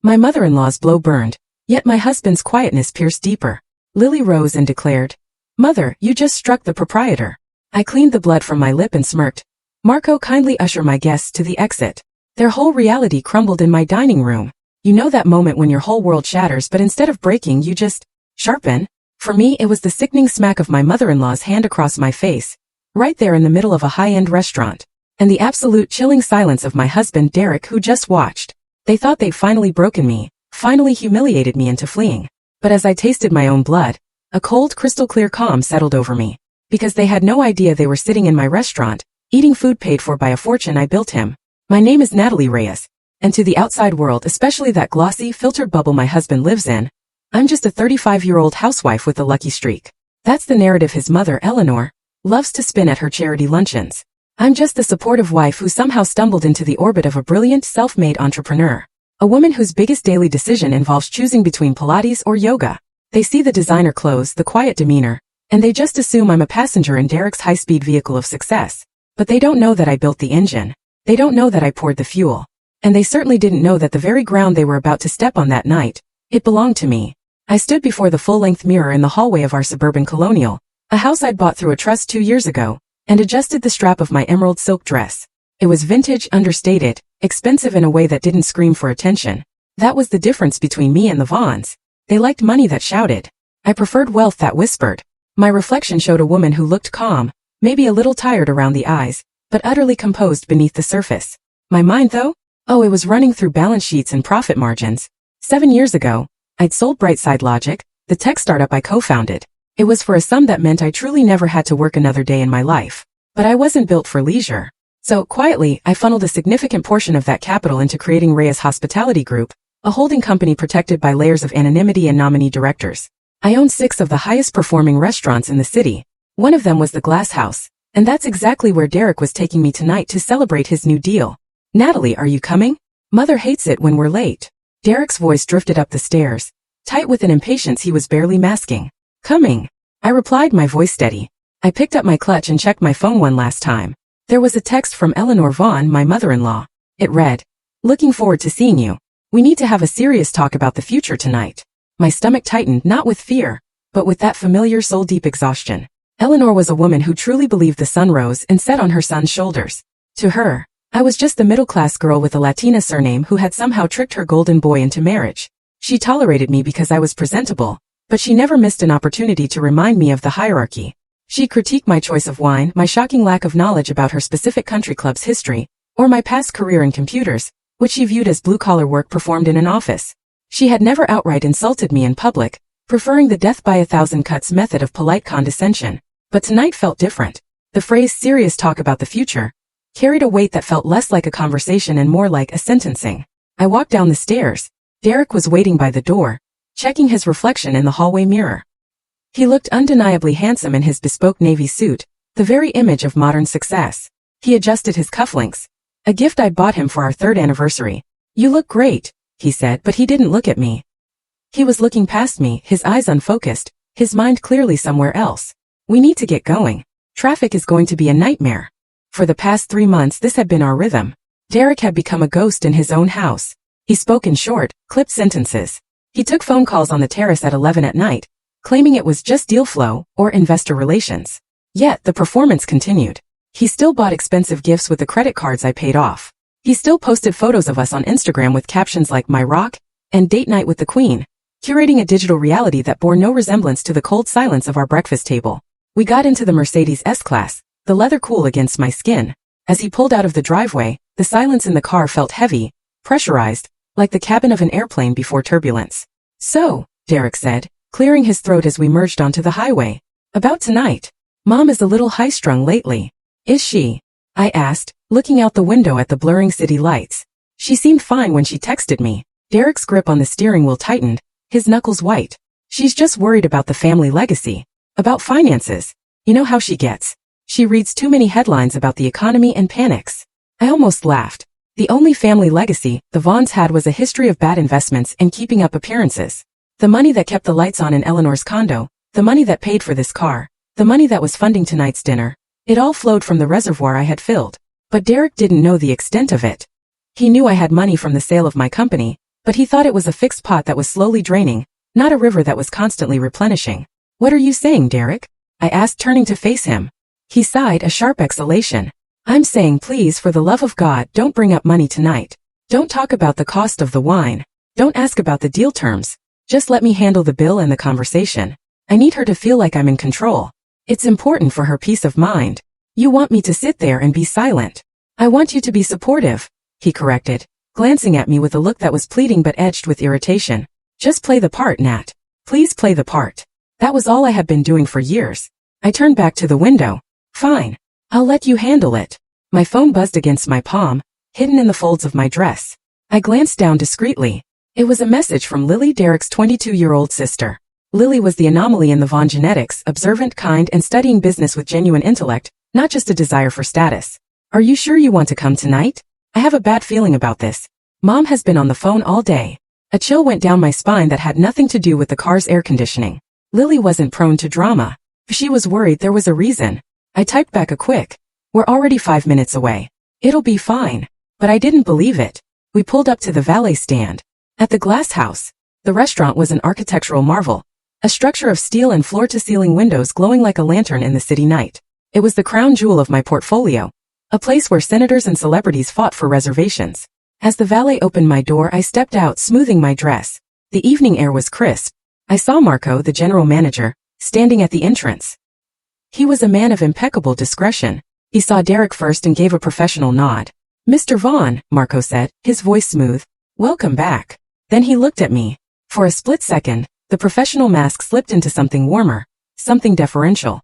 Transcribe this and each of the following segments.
My mother-in-law's blow burned, yet my husband's quietness pierced deeper. Lily rose and declared, "Mother, you just struck the proprietor." I cleaned the blood from my lip and smirked. "Marco, kindly usher my guests to the exit." Their whole reality crumbled in my dining room. You know that moment when your whole world shatters but instead of breaking you just sharpen? For me it was the sickening smack of my mother-in-law's hand across my face, right there in the middle of a high-end restaurant, and the absolute chilling silence of my husband Derek who just watched. They thought they'd finally broken me, finally humiliated me into fleeing. But as I tasted my own blood, a cold crystal-clear calm settled over me. Because they had no idea they were sitting in my restaurant, eating food paid for by a fortune I built him. My name is Natalie Reyes, and to the outside world, especially that glossy, filtered bubble my husband lives in, I'm just a 35-year-old housewife with a lucky streak. That's the narrative his mother, Eleanor, loves to spin at her charity luncheons. I'm just the supportive wife who somehow stumbled into the orbit of a brilliant, self-made entrepreneur. A woman whose biggest daily decision involves choosing between Pilates or yoga. They see the designer clothes, the quiet demeanor, and they just assume I'm a passenger in Derek's high-speed vehicle of success. But they don't know that I built the engine. They don't know that I poured the fuel. And they certainly didn't know that the very ground they were about to step on that night, it belonged to me. I stood before the full-length mirror in the hallway of our suburban colonial, a house I'd bought through a trust 2 years ago, and adjusted the strap of my emerald silk dress. It was vintage, understated, expensive in a way that didn't scream for attention. That was the difference between me and the Vaughns. They liked money that shouted. I preferred wealth that whispered. My reflection showed a woman who looked calm, maybe a little tired around the eyes, but utterly composed beneath the surface. My mind though? Oh, it was running through balance sheets and profit margins. 7 years ago, I'd sold Brightside Logic, the tech startup I co-founded. It was for a sum that meant I truly never had to work another day in my life. But I wasn't built for leisure. So, quietly, I funneled a significant portion of that capital into creating Reyes Hospitality Group, a holding company protected by layers of anonymity and nominee directors. I owned 6 of the highest-performing restaurants in the city. One of them was the Glass House, and that's exactly where Derek was taking me tonight to celebrate his new deal. "Natalie, are you coming? Mother hates it when we're late." Derek's voice drifted up the stairs, tight with an impatience he was barely masking. "Coming," I replied, my voice steady. I picked up my clutch and checked my phone one last time. There was a text from Eleanor Vaughn, my mother-in-law. It read, "Looking forward to seeing you. We need to have a serious talk about the future tonight." My stomach tightened, not with fear, but with that familiar soul-deep exhaustion. Eleanor was a woman who truly believed the sun rose and set on her son's shoulders. To her, I was just the middle-class girl with a Latina surname who had somehow tricked her golden boy into marriage. She tolerated me because I was presentable, but she never missed an opportunity to remind me of the hierarchy. She critiqued my choice of wine, my shocking lack of knowledge about her specific country club's history, or my past career in computers, which she viewed as blue-collar work performed in an office. She had never outright insulted me in public, preferring the death by 1,000 cuts method of polite condescension. But tonight felt different. The phrase "serious talk about the future" carried a weight that felt less like a conversation and more like a sentencing. I walked down the stairs. Derek was waiting by the door, checking his reflection in the hallway mirror. He looked undeniably handsome in his bespoke navy suit, the very image of modern success. He adjusted his cufflinks, a gift I'd bought him for our 3rd anniversary. "You look great," he said, but he didn't look at me. He was looking past me, his eyes unfocused, his mind clearly somewhere else. "We need to get going. Traffic is going to be a nightmare." For the past 3 months this had been our rhythm. Derek had become a ghost in his own house. He spoke in short, clipped sentences. He took phone calls on the terrace at 11 at night, claiming it was just deal flow or investor relations. Yet the performance continued. He still bought expensive gifts with the credit cards I paid off. He still posted photos of us on Instagram with captions like "My Rock" and "Date Night with the Queen," curating a digital reality that bore no resemblance to the cold silence of our breakfast table. We got into the Mercedes S-Class, the leather cool against my skin. As he pulled out of the driveway, the silence in the car felt heavy, pressurized, like the cabin of an airplane before turbulence. "So," Derek said, clearing his throat as we merged onto the highway. "About tonight. Mom is a little high-strung lately." "Is she?" I asked, looking out the window at the blurring city lights. "She seemed fine when she texted me." Derek's grip on the steering wheel tightened, his knuckles white. "She's just worried about the family legacy. About finances. You know how she gets. She reads too many headlines about the economy and panics." I almost laughed. The only family legacy the Vaughns had was a history of bad investments and keeping up appearances. The money that kept the lights on in Eleanor's condo, the money that paid for this car, the money that was funding tonight's dinner, it all flowed from the reservoir I had filled. But Derek didn't know the extent of it. He knew I had money from the sale of my company, But he thought it was a fixed pot that was slowly draining, not a river that was constantly replenishing. What are you saying, Derek? I asked, turning to face him. He sighed, a sharp exhalation. I'm saying, please, for the love of God, don't bring up money tonight. Don't talk about the cost of the wine. Don't ask about the deal terms. Just let me handle the bill and the conversation. I need her to feel like I'm in control. It's important for her peace of mind. You want me to sit there and be silent. I want you to be supportive, he corrected, glancing at me with a look that was pleading but edged with irritation. Just play the part, Nat. Please play the part. That was all I had been doing for years. I turned back to the window. Fine. I'll let you handle it. My phone buzzed against my palm, hidden in the folds of my dress. I glanced down discreetly. It was a message from Lily, Derek's 22-year-old sister. Lily was the anomaly in the Vaughn genetics, observant, kind, and studying business with genuine intellect, not just a desire for status. Are you sure you want to come tonight? I have a bad feeling about this. Mom has been on the phone all day. A chill went down my spine that had nothing to do with the car's air conditioning. Lily wasn't prone to drama. If she was worried, there was a reason. I typed back a quick, "We're already 5 minutes away. It'll be fine." But I didn't believe it. We pulled up to the valet stand. At the Glass House, the restaurant was an architectural marvel. A structure of steel and floor-to-ceiling windows glowing like a lantern in the city night. It was the crown jewel of my portfolio. A place where senators and celebrities fought for reservations. As the valet opened my door, I stepped out, smoothing my dress. The evening air was crisp. I saw Marco, the general manager, standing at the entrance. He was a man of impeccable discretion. He saw Derek first and gave a professional nod. "Mr. Vaughn," Marco said, his voice smooth. "Welcome back." Then he looked at me. For a split second, the professional mask slipped into something warmer, something deferential.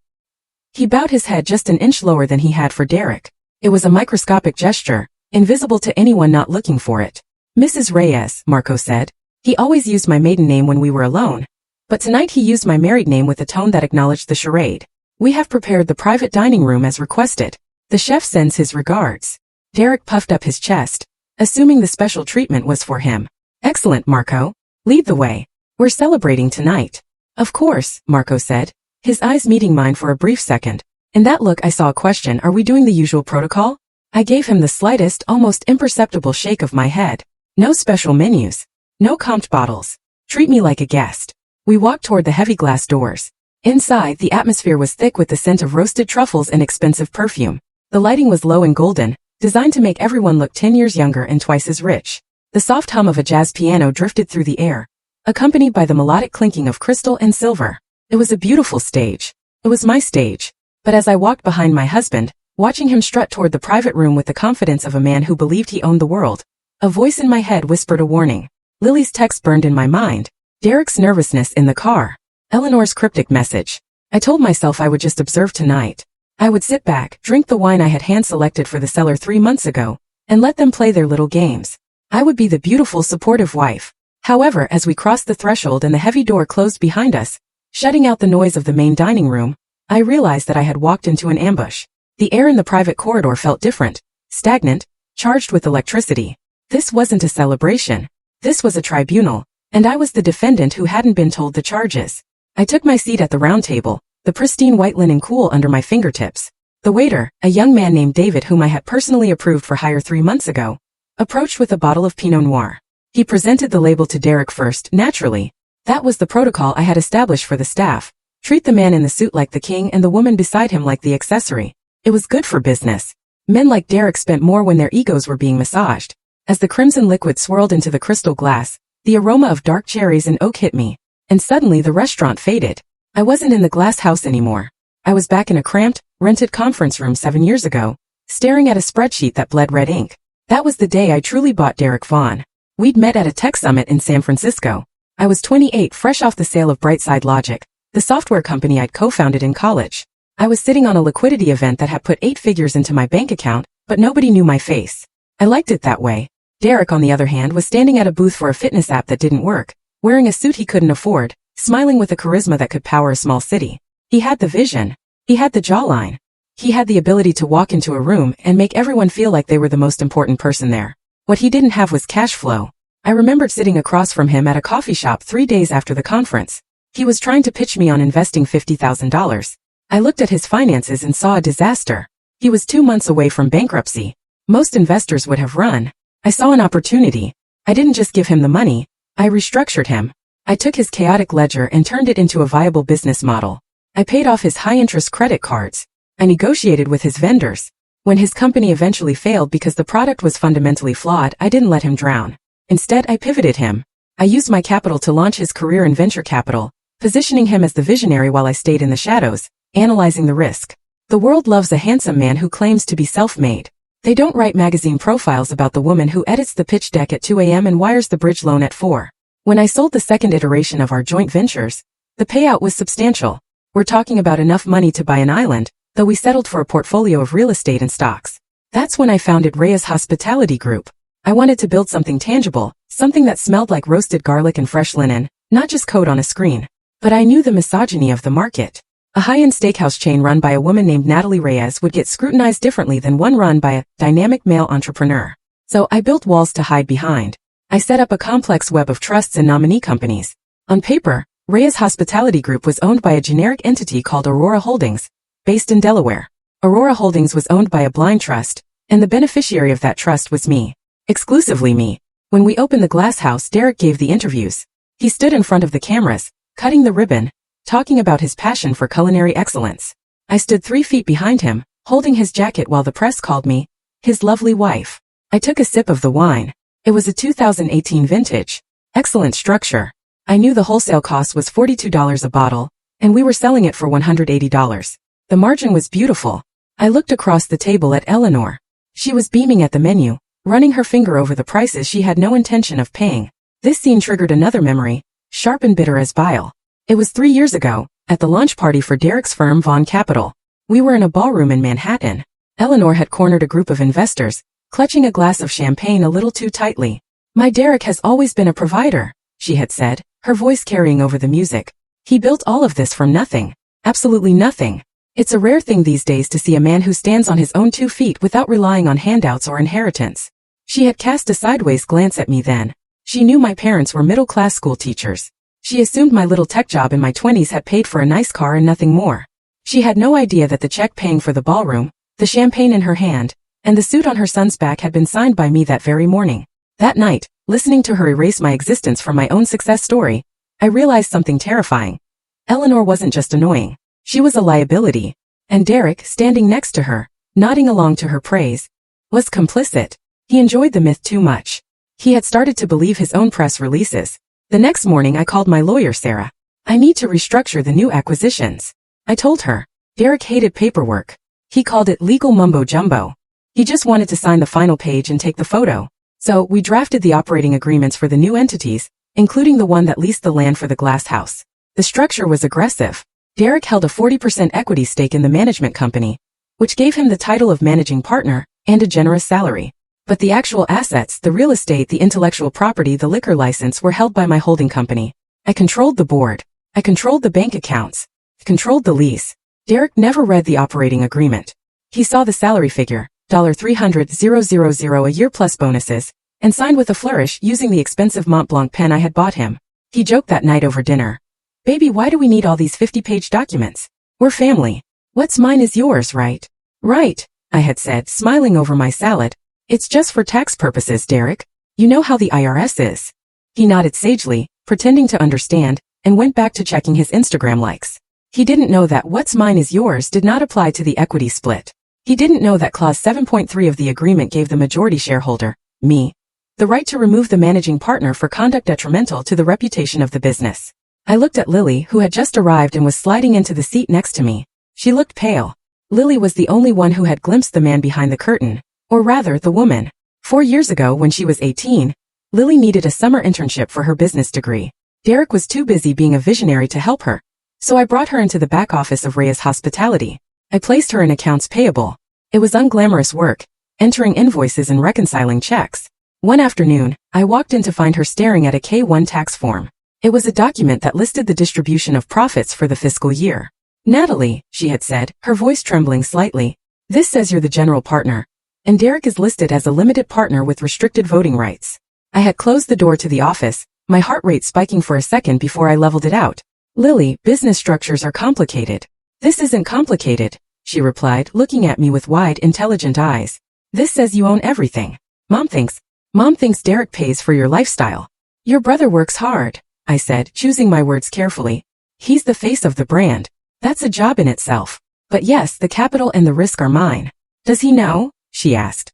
He bowed his head just an inch lower than he had for Derek. It was a microscopic gesture, invisible to anyone not looking for it. "Mrs. Reyes," Marco said. He always used my maiden name when we were alone. But tonight he used my married name with a tone that acknowledged the charade. "We have prepared the private dining room as requested. The chef sends his regards." Derek puffed up his chest, assuming the special treatment was for him. "Excellent, Marco. Lead the way. We're celebrating tonight." "Of course," Marco said, his eyes meeting mine for a brief second. In that look I saw a question. "Are we doing the usual protocol?" I gave him the slightest, almost imperceptible shake of my head. "No special menus. No comped bottles. Treat me like a guest." We walked toward the heavy glass doors. Inside, the atmosphere was thick with the scent of roasted truffles and expensive perfume. The lighting was low and golden, designed to make everyone look 10 years younger and twice as rich. The soft hum of a jazz piano drifted through the air, accompanied by the melodic clinking of crystal and silver. It was a beautiful stage. It was my stage. But as I walked behind my husband, watching him strut toward the private room with the confidence of a man who believed he owned the world, a voice in my head whispered a warning. Lily's text burned in my mind. Derek's nervousness in the car. Eleanor's cryptic message. I told myself I would just observe tonight. I would sit back, drink the wine I had hand-selected for the cellar 3 months ago, and let them play their little games. I would be the beautiful, supportive wife. However, as we crossed the threshold and the heavy door closed behind us, shutting out the noise of the main dining room, I realized that I had walked into an ambush. The air in the private corridor felt different, stagnant, charged with electricity. This wasn't a celebration. This was a tribunal, and I was the defendant who hadn't been told the charges. I took my seat at the round table, the pristine white linen cool under my fingertips. The waiter, a young man named David whom I had personally approved for hire 3 months ago, approached with a bottle of Pinot Noir. He presented the label to Derek first, naturally. That was the protocol I had established for the staff. Treat the man in the suit like the king and the woman beside him like the accessory. It was good for business. Men like Derek spent more when their egos were being massaged. As the crimson liquid swirled into the crystal glass, the aroma of dark cherries and oak hit me, and suddenly the restaurant faded. I wasn't in the glass house anymore. I was back in a cramped, rented conference room 7 years ago, staring at a spreadsheet that bled red ink. That was the day I truly bought Derek Vaughn. We'd met at a tech summit in San Francisco. I was 28, fresh off the sale of Brightside Logic, the software company I'd co-founded in college. I was sitting on a liquidity event that had put 8 figures into my bank account, but nobody knew my face. I liked it that way. Derek, on the other hand, was standing at a booth for a fitness app that didn't work, wearing a suit he couldn't afford, smiling with a charisma that could power a small city. He had the vision. He had the jawline. He had the ability to walk into a room and make everyone feel like they were the most important person there. What he didn't have was cash flow. I remembered sitting across from him at a coffee shop 3 days after the conference. He was trying to pitch me on investing $50,000. I looked at his finances and saw a disaster. He was 2 months away from bankruptcy. Most investors would have run. I saw an opportunity. I didn't just give him the money, I restructured him. I took his chaotic ledger and turned it into a viable business model. I paid off his high-interest credit cards. I negotiated with his vendors. When his company eventually failed because the product was fundamentally flawed, I didn't let him drown. Instead, I pivoted him. I used my capital to launch his career in venture capital, positioning him as the visionary while I stayed in the shadows, analyzing the risk. The world loves a handsome man who claims to be self-made. They don't write magazine profiles about the woman who edits the pitch deck at 2 a.m. and wires the bridge loan at 4. When I sold the second iteration of our joint ventures, the payout was substantial. We're talking about enough money to buy an island, though we settled for a portfolio of real estate and stocks. That's when I founded Reyes Hospitality Group. I wanted to build something tangible, something that smelled like roasted garlic and fresh linen, not just code on a screen. But I knew the misogyny of the market. A high-end steakhouse chain run by a woman named Natalie Reyes would get scrutinized differently than one run by a dynamic male entrepreneur. So I built walls to hide behind. I set up a complex web of trusts and nominee companies. On paper, Reyes Hospitality Group was owned by a generic entity called Aurora Holdings, based in Delaware. Aurora Holdings was owned by a blind trust, and the beneficiary of that trust was me. Exclusively me. When we opened the glass house, Derek gave the interviews. He stood in front of the cameras, cutting the ribbon, talking about his passion for culinary excellence. I stood 3 feet behind him, holding his jacket while the press called me his lovely wife. I took a sip of the wine. It was a 2018 vintage. Excellent structure. I knew the wholesale cost was $42 a bottle, and we were selling it for $180. The margin was beautiful. I looked across the table at Eleanor. She was beaming at the menu, running her finger over the prices she had no intention of paying. This scene triggered another memory, sharp and bitter as bile. It was 3 years ago, at the launch party for Derek's firm Vaughn Capital. We were in a ballroom in Manhattan. Eleanor had cornered a group of investors, clutching a glass of champagne a little too tightly. "My Derek has always been a provider," she had said, her voice carrying over the music. "He built all of this from nothing. Absolutely nothing. It's a rare thing these days to see a man who stands on his own 2 feet without relying on handouts or inheritance." She had cast a sideways glance at me then. She knew my parents were middle-class school teachers. She assumed my little tech job in my 20s had paid for a nice car and nothing more. She had no idea that the check paying for the ballroom, the champagne in her hand, and the suit on her son's back had been signed by me that very morning. That night, listening to her erase my existence from my own success story, I realized something terrifying. Eleanor wasn't just annoying. She was a liability. And Derek, standing next to her, nodding along to her praise, was complicit. He enjoyed the myth too much. He had started to believe his own press releases. The next morning I called my lawyer Sarah. "I need to restructure the new acquisitions," I told her. Derek hated paperwork. He called it legal mumbo-jumbo. He just wanted to sign the final page and take the photo. So we drafted the operating agreements for the new entities, including the one that leased the land for the glass house. The structure was aggressive. Derek held a 40% equity stake in the management company, which gave him the title of managing partner and a generous salary. But the actual assets, the real estate, the intellectual property, the liquor license were held by my holding company. I controlled the board. I controlled the bank accounts. Controlled the lease. Derek never read the operating agreement. He saw the salary figure, $300,000 a year plus bonuses, and signed with a flourish using the expensive Mont Blanc pen I had bought him. He joked that night over dinner. "Baby, why do we need all these 50-page documents? We're family. What's mine is yours, right?" "Right," I had said, smiling over my salad. "It's just for tax purposes, Derek. You know how the IRS is." He nodded sagely, pretending to understand, and went back to checking his Instagram likes. He didn't know that what's mine is yours did not apply to the equity split. He didn't know that Clause 7.3 of the agreement gave the majority shareholder, me, the right to remove the managing partner for conduct detrimental to the reputation of the business. I looked at Lily, who had just arrived and was sliding into the seat next to me. She looked pale. Lily was the only one who had glimpsed the man behind the curtain. Or rather, the woman. 4 years ago, when she was 18, Lily needed a summer internship for her business degree. Derek was too busy being a visionary to help her, so I brought her into the back office of Reyes Hospitality. I placed her in accounts payable. It was unglamorous work, entering invoices and reconciling checks. One afternoon, I walked in to find her staring at a K-1 tax form. It was a document that listed the distribution of profits for the fiscal year. "Natalie," she had said, her voice trembling slightly, "this says you're the general partner, and Derek is listed as a limited partner with restricted voting rights." I had closed the door to the office, my heart rate spiking for a second before I leveled it out. "Lily, business structures are complicated." "This isn't complicated," she replied, looking at me with wide, intelligent eyes. "This says you own everything. Mom thinks Mom thinks Derek pays for your lifestyle. Your brother works hard, I said, choosing my words carefully. He's the face of the brand. That's a job in itself. But yes, the capital and the risk are mine. Does he know? She asked.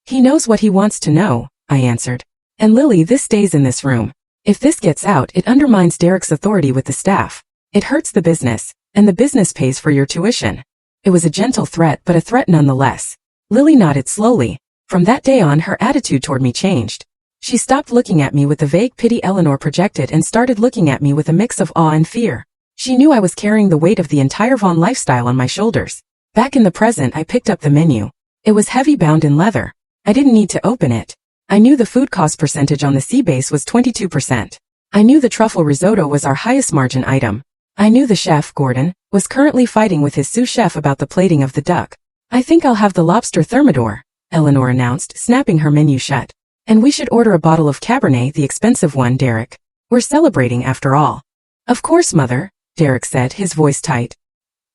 He knows what he wants to know, I answered. And Lily, this stays in this room. If this gets out, it undermines Derek's authority with the staff. It hurts the business, and the business pays for your tuition. It was a gentle threat, but a threat nonetheless. Lily nodded slowly. From that day on, her attitude toward me changed. She stopped looking at me with the vague pity Eleanor projected and started looking at me with a mix of awe and fear. She knew I was carrying the weight of the entire Vaughn lifestyle on my shoulders. Back in the present, I picked up the menu. It was heavy bound in leather. I didn't need to open it. I knew the food cost percentage on the sea base was 22%. I knew the truffle risotto was our highest margin item. I knew the chef, Gordon, was currently fighting with his sous chef about the plating of the duck. I think I'll have the lobster thermidor, Eleanor announced, snapping her menu shut. And we should order a bottle of Cabernet, the expensive one, Derek. We're celebrating after all. Of course, Mother, Derek said, his voice tight.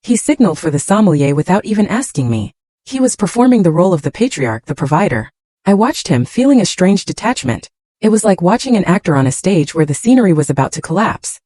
He signaled for the sommelier without even asking me. He was performing the role of the patriarch, the provider. I watched him, feeling a strange detachment. It was like watching an actor on a stage where the scenery was about to collapse.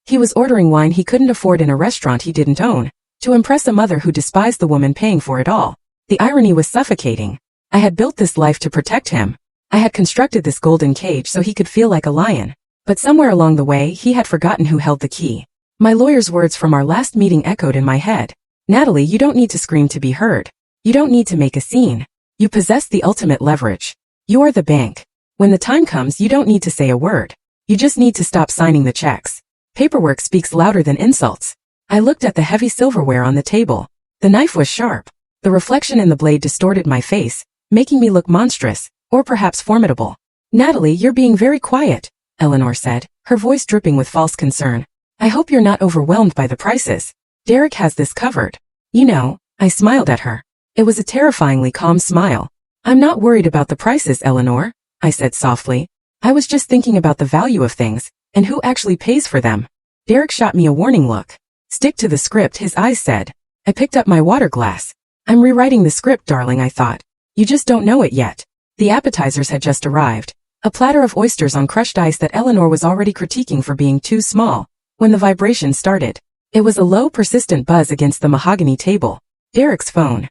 He was ordering wine he couldn't afford in a restaurant he didn't own, to impress a mother who despised the woman paying for it all. The irony was suffocating. I had built this life to protect him. I had constructed this golden cage so he could feel like a lion. But somewhere along the way, he had forgotten who held the key. My lawyer's words from our last meeting echoed in my head. Natalie, you don't need to scream to be heard. You don't need to make a scene. You possess the ultimate leverage. You are the bank. When the time comes, you don't need to say a word. You just need to stop signing the checks. Paperwork speaks louder than insults. I looked at the heavy silverware on the table. The knife was sharp. The reflection in the blade distorted my face, making me look monstrous, or perhaps formidable. Natalie, you're being very quiet, Eleanor said, her voice dripping with false concern. I hope you're not overwhelmed by the prices. Derek has this covered. You know, I smiled at her. It was a terrifyingly calm smile. I'm not worried about the prices, Eleanor, I said softly. I was just thinking about the value of things, and who actually pays for them. Derek shot me a warning look. Stick to the script, his eyes said. I picked up my water glass. I'm rewriting the script, darling, I thought. You just don't know it yet. The appetizers had just arrived. A platter of oysters on crushed ice that Eleanor was already critiquing for being too small, when the vibration started. It was a low, persistent buzz against the mahogany table. Derek's phone.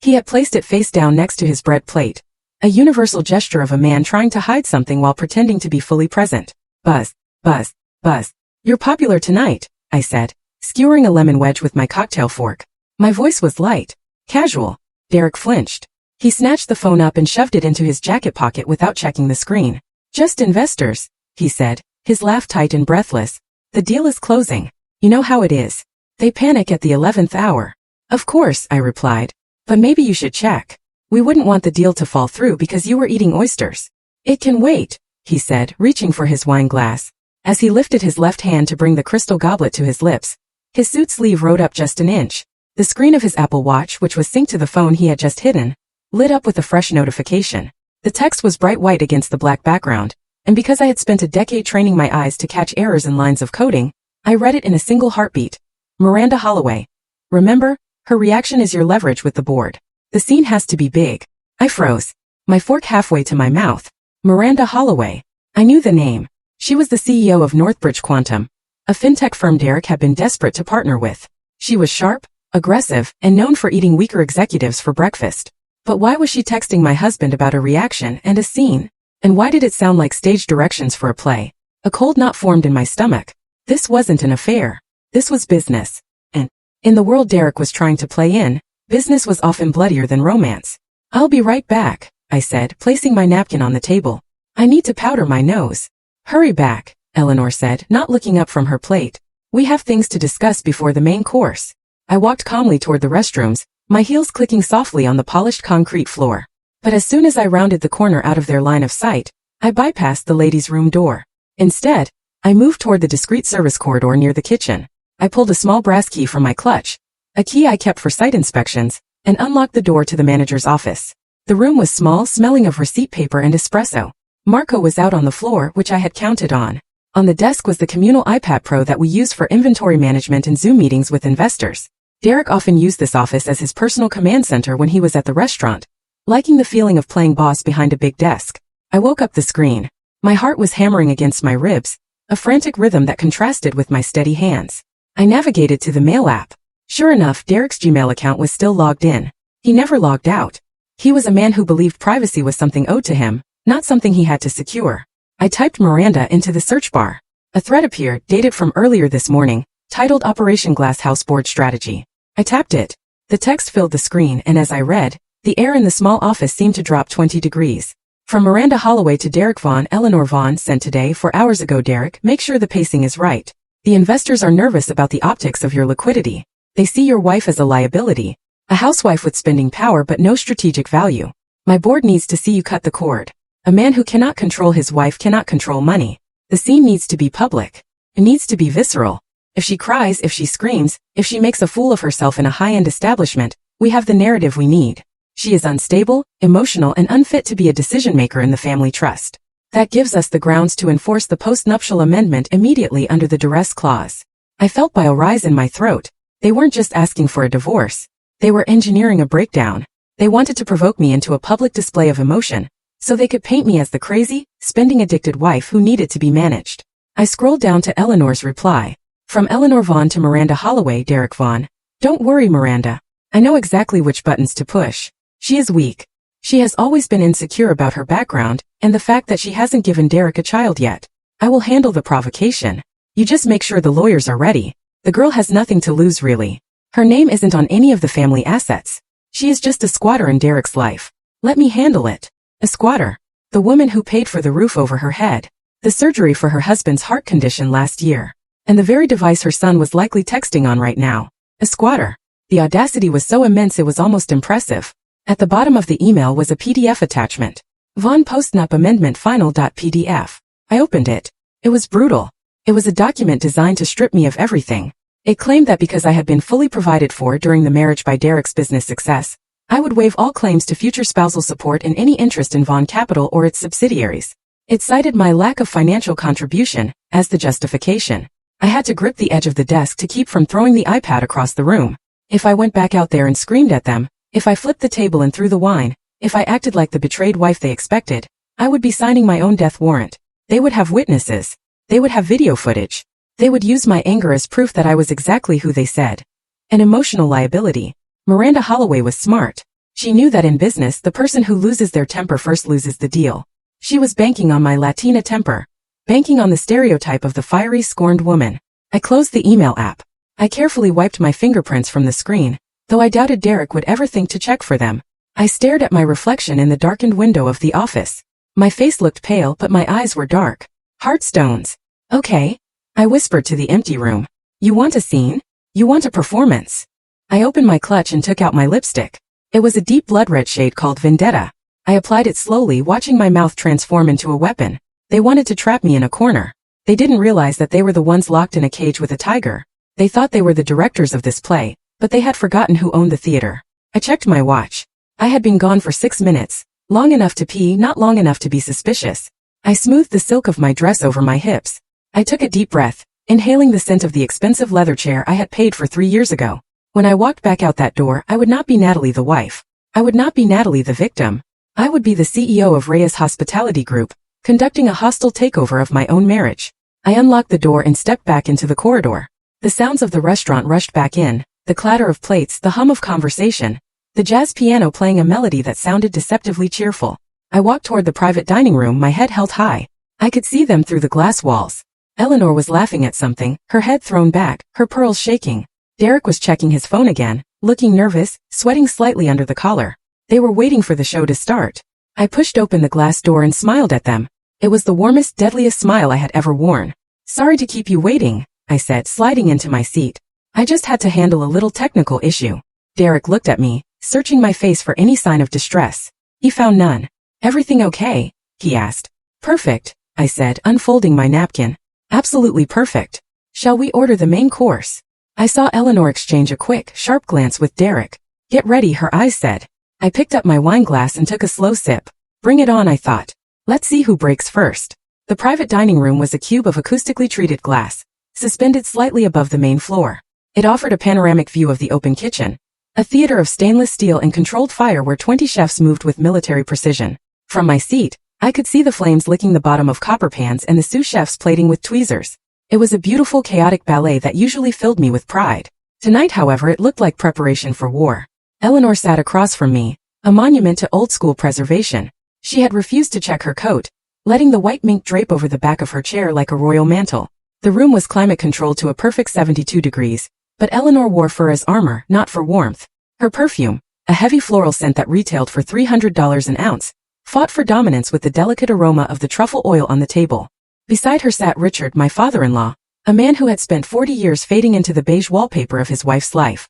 He had placed it face down next to his bread plate. A universal gesture of a man trying to hide something while pretending to be fully present. Buzz, buzz, buzz. You're popular tonight, I said, skewering a lemon wedge with my cocktail fork. My voice was light, casual. Derek flinched. He snatched the phone up and shoved it into his jacket pocket without checking the screen. Just investors, he said, his laugh tight and breathless. The deal is closing. You know how it is. They panic at the 11th hour. Of course, I replied. But maybe you should check. We wouldn't want the deal to fall through because you were eating oysters. It can wait, he said, reaching for his wine glass. As he lifted his left hand to bring the crystal goblet to his lips, his suit sleeve rode up just an inch. The screen of his Apple Watch, which was synced to the phone he had just hidden, lit up with a fresh notification. The text was bright white against the black background, and because I had spent a decade training my eyes to catch errors in lines of coding, I read it in a single heartbeat. Miranda Holloway. Remember? Her reaction is your leverage with the board. The scene has to be big. I froze. My fork halfway to my mouth. Miranda Holloway. I knew the name. She was the CEO of Northbridge Quantum, a fintech firm Derek had been desperate to partner with. She was sharp, aggressive, and known for eating weaker executives for breakfast. But why was she texting my husband about a reaction and a scene? And why did it sound like stage directions for a play? A cold knot formed in my stomach. This wasn't an affair. This was business. And in the world Derek was trying to play in, business was often bloodier than romance. I'll be right back, I said, placing my napkin on the table. I need to powder my nose. Hurry back, Eleanor said, not looking up from her plate. We have things to discuss before the main course. I walked calmly toward the restrooms, my heels clicking softly on the polished concrete floor. But as soon as I rounded the corner out of their line of sight, I bypassed the ladies' room door. Instead, I moved toward the discreet service corridor near the kitchen. I pulled a small brass key from my clutch, a key I kept for site inspections, and unlocked the door to the manager's office. The room was small, smelling of receipt paper and espresso. Marco was out on the floor, which I had counted on. On the desk was the communal iPad Pro that we used for inventory management and Zoom meetings with investors. Derek often used this office as his personal command center when he was at the restaurant, liking the feeling of playing boss behind a big desk. I woke up the screen. My heart was hammering against my ribs, a frantic rhythm that contrasted with my steady hands. I navigated to the mail app. Sure enough, Derek's Gmail account was still logged in. He never logged out. He was a man who believed privacy was something owed to him, not something he had to secure. I typed Miranda into the search bar. A thread appeared, dated from earlier this morning, titled Operation Glass House Board Strategy. I tapped it. The text filled the screen, and as I read, the air in the small office seemed to drop 20 degrees. From Miranda Holloway to Derek Vaughn. Eleanor Vaughn sent today 4 hours ago. Derek, make sure the pacing is right. The investors are nervous about the optics of your liquidity. They see your wife as a liability. A housewife with spending power but no strategic value. My board needs to see you cut the cord. A man who cannot control his wife cannot control money. The scene needs to be public. It needs to be visceral. If she cries, if she screams, if she makes a fool of herself in a high-end establishment, we have the narrative we need. She is unstable, emotional, and unfit to be a decision-maker in the family trust. That gives us the grounds to enforce the post-nuptial amendment immediately under the duress clause. I felt bile rise in my throat. They weren't just asking for a divorce. They were engineering a breakdown. They wanted to provoke me into a public display of emotion, so they could paint me as the crazy, spending-addicted wife who needed to be managed. I scrolled down to Eleanor's reply. From Eleanor Vaughn to Miranda Holloway. Derek Vaughn. Don't worry, Miranda. I know exactly which buttons to push. She is weak. She has always been insecure about her background, and the fact that she hasn't given Derek a child yet. I will handle the provocation. You just make sure the lawyers are ready. The girl has nothing to lose really. Her name isn't on any of the family assets. She is just a squatter in Derek's life. Let me handle it. A squatter. The woman who paid for the roof over her head, the surgery for her husband's heart condition last year, and the very device her son was likely texting on right now. A squatter. The audacity was so immense it was almost impressive. At the bottom of the email was a PDF attachment. Vaughn Postnup Amendment Final.pdf. I opened it. It was brutal. It was a document designed to strip me of everything. It claimed that because I had been fully provided for during the marriage by Derek's business success, I would waive all claims to future spousal support and any interest in Vaughn Capital or its subsidiaries. It cited my lack of financial contribution as the justification. I had to grip the edge of the desk to keep from throwing the iPad across the room. If I went back out there and screamed at them, if I flipped the table and threw the wine, if I acted like the betrayed wife they expected, I would be signing my own death warrant. They would have witnesses. They would have video footage. They would use my anger as proof that I was exactly who they said. An emotional liability. Miranda Holloway was smart. She knew that in business the person who loses their temper first loses the deal. She was banking on my Latina temper. Banking on the stereotype of the fiery, scorned woman. I closed the email app. I carefully wiped my fingerprints from the screen, though I doubted Derek would ever think to check for them. I stared at my reflection in the darkened window of the office. My face looked pale but my eyes were dark. Heartstones. Okay. I whispered to the empty room. You want a scene? You want a performance? I opened my clutch and took out my lipstick. It was a deep blood red shade called Vendetta. I applied it slowly, watching my mouth transform into a weapon. They wanted to trap me in a corner. They didn't realize that they were the ones locked in a cage with a tiger. They thought they were the directors of this play, but they had forgotten who owned the theater. I checked my watch. I had been gone for 6 minutes, long enough to pee, not long enough to be suspicious. I smoothed the silk of my dress over my hips. I took a deep breath, inhaling the scent of the expensive leather chair I had paid for 3 years ago. When I walked back out that door, I would not be Natalie the wife. I would not be Natalie the victim. I would be the CEO of Reyes Hospitality Group, conducting a hostile takeover of my own marriage. I unlocked the door and stepped back into the corridor. The sounds of the restaurant rushed back in, the clatter of plates, the hum of conversation, the jazz piano playing a melody that sounded deceptively cheerful. I walked toward the private dining room, my head held high. I could see them through the glass walls. Eleanor was laughing at something, her head thrown back, her pearls shaking. Derek was checking his phone again, looking nervous, sweating slightly under the collar. They were waiting for the show to start. I pushed open the glass door and smiled at them. It was the warmest, deadliest smile I had ever worn. Sorry to keep you waiting, I said, sliding into my seat. I just had to handle a little technical issue. Derek looked at me, searching my face for any sign of distress. He found none. Everything okay? He asked. Perfect, I said, unfolding my napkin. Absolutely perfect. Shall we order the main course? I saw Eleanor exchange a quick, sharp glance with Derek. Get ready, her eyes said. I picked up my wine glass and took a slow sip. Bring it on, I thought. Let's see who breaks first. The private dining room was a cube of acoustically treated glass, suspended slightly above the main floor. It offered a panoramic view of the open kitchen, a theater of stainless steel and controlled fire where 20 chefs moved with military precision. From my seat, I could see the flames licking the bottom of copper pans and the sous chefs plating with tweezers. It was a beautiful, chaotic ballet that usually filled me with pride. Tonight, however, it looked like preparation for war. Eleanor sat across from me, a monument to old-school preservation. She had refused to check her coat, letting the white mink drape over the back of her chair like a royal mantle. The room was climate-controlled to a perfect 72 degrees, but Eleanor wore fur as armor, not for warmth. Her perfume, a heavy floral scent that retailed for $300 an ounce, fought for dominance with the delicate aroma of the truffle oil on the table. Beside her sat Richard, my father-in-law, a man who had spent 40 years fading into the beige wallpaper of his wife's life.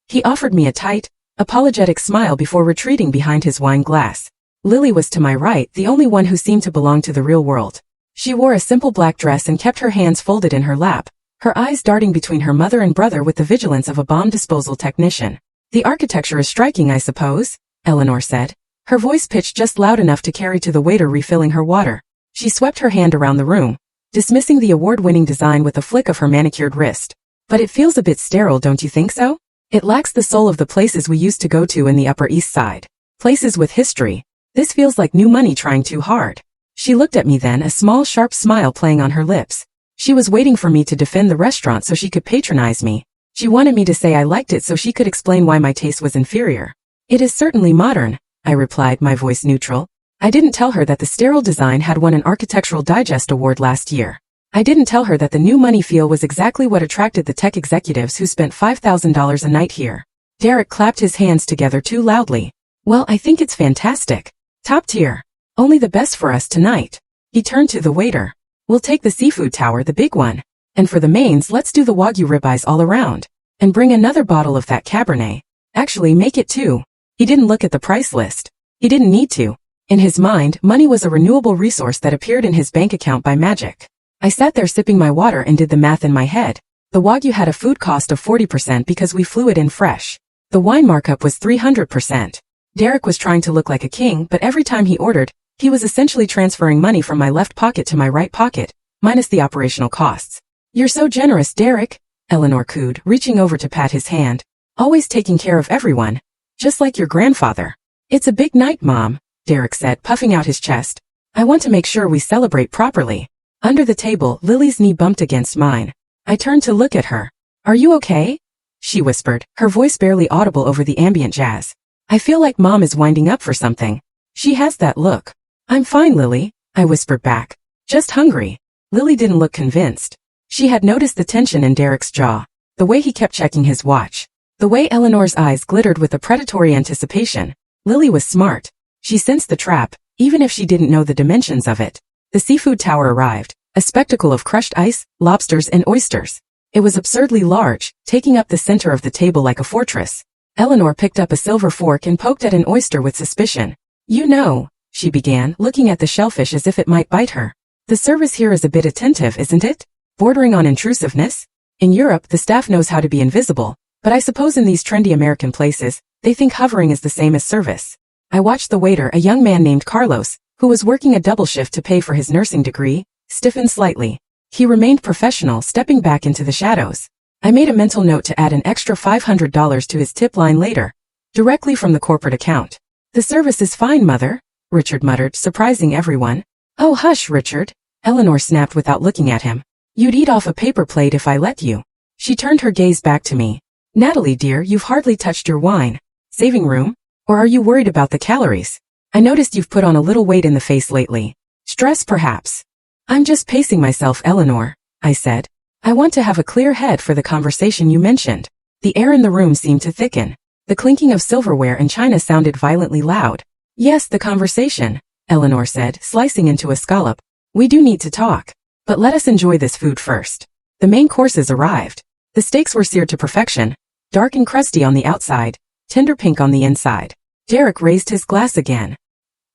He offered me a tight, apologetic smile before retreating behind his wine glass. Lily was to my right, the only one who seemed to belong to the real world. She wore a simple black dress and kept her hands folded in her lap, her eyes darting between her mother and brother with the vigilance of a bomb disposal technician. "The architecture is striking, I suppose," Eleanor said, her voice pitched just loud enough to carry to the waiter refilling her water. She swept her hand around the room, dismissing the award-winning design with a flick of her manicured wrist. "But it feels a bit sterile, don't you think so? It lacks the soul of the places we used to go to in the Upper East Side. Places with history. This feels like new money trying too hard." She looked at me then, a small sharp smile playing on her lips. She was waiting for me to defend the restaurant so she could patronize me. She wanted me to say I liked it so she could explain why my taste was inferior. "It is certainly modern," I replied, my voice neutral. I didn't tell her that the sterile design had won an Architectural Digest award last year. I didn't tell her that the new money feel was exactly what attracted the tech executives who spent $5,000 a night here. Derek clapped his hands together too loudly. "Well, I think it's fantastic. Top tier. Only the best for us tonight." He turned to the waiter. "We'll take the seafood tower, the big one. And for the mains, let's do the Wagyu ribeyes all around. And bring another bottle of that Cabernet. Actually, make it two." He didn't look at the price list. He didn't need to. In his mind, money was a renewable resource that appeared in his bank account by magic. I sat there sipping my water and did the math in my head. The Wagyu had a food cost of 40% because we flew it in fresh. The wine markup was 300%. Derek was trying to look like a king, but every time he ordered, he was essentially transferring money from my left pocket to my right pocket, minus the operational costs. "You're so generous, Derek," Eleanor cooed, reaching over to pat his hand. "Always taking care of everyone. Just like your grandfather." "It's a big night, Mom," Derek said, puffing out his chest. "I want to make sure we celebrate properly." Under the table, Lily's knee bumped against mine. I turned to look at her. "Are you okay?" she whispered, her voice barely audible over the ambient jazz. "I feel like Mom is winding up for something. She has that look." "I'm fine, Lily," I whispered back. "Just hungry." Lily didn't look convinced. She had noticed the tension in Derek's jaw, the way he kept checking his watch, the way Eleanor's eyes glittered with a predatory anticipation. Lily was smart. She sensed the trap, even if she didn't know the dimensions of it. The seafood tower arrived, a spectacle of crushed ice, lobsters, and oysters. It was absurdly large, taking up the center of the table like a fortress. Eleanor picked up a silver fork and poked at an oyster with suspicion. "You know," she began, looking at the shellfish as if it might bite her. "The service here is a bit attentive, isn't it? Bordering on intrusiveness? In Europe, the staff knows how to be invisible, but I suppose in these trendy American places, they think hovering is the same as service." I watched the waiter, a young man named Carlos, who was working a double shift to pay for his nursing degree, stiffen slightly. He remained professional, stepping back into the shadows. I made a mental note to add an extra $500 to his tip line later, directly from the corporate account. "The service is fine, Mother," Richard muttered, surprising everyone. "Oh, hush, Richard," Eleanor snapped without looking at him. "You'd eat off a paper plate if I let you." She turned her gaze back to me. "Natalie, dear, you've hardly touched your wine. Saving room? Or are you worried about the calories? I noticed you've put on a little weight in the face lately. Stress, perhaps?" "I'm just pacing myself, Eleanor," I said. "I want to have a clear head for the conversation you mentioned." The air in the room seemed to thicken. The clinking of silverware and china sounded violently loud. "Yes, the conversation," Eleanor said, slicing into a scallop. "We do need to talk. But let us enjoy this food first." The main courses arrived. The steaks were seared to perfection, dark and crusty on the outside, tender pink on the inside. Derek raised his glass again.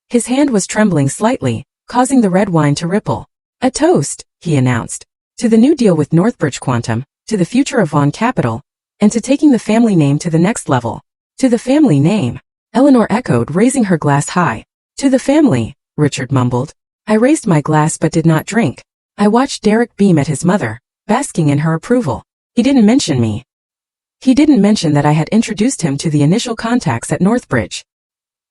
His hand was trembling slightly, causing the red wine to ripple. "A toast," he announced, "to the new deal with Northbridge Quantum, to the future of Vaughn Capital, and to taking the family name to the next level." "To the family name," Eleanor echoed, raising her glass high. "To the family," Richard mumbled. I raised my glass but did not drink. I watched Derek beam at his mother, basking in her approval. He didn't mention me. He didn't mention that I had introduced him to the initial contacts at Northbridge.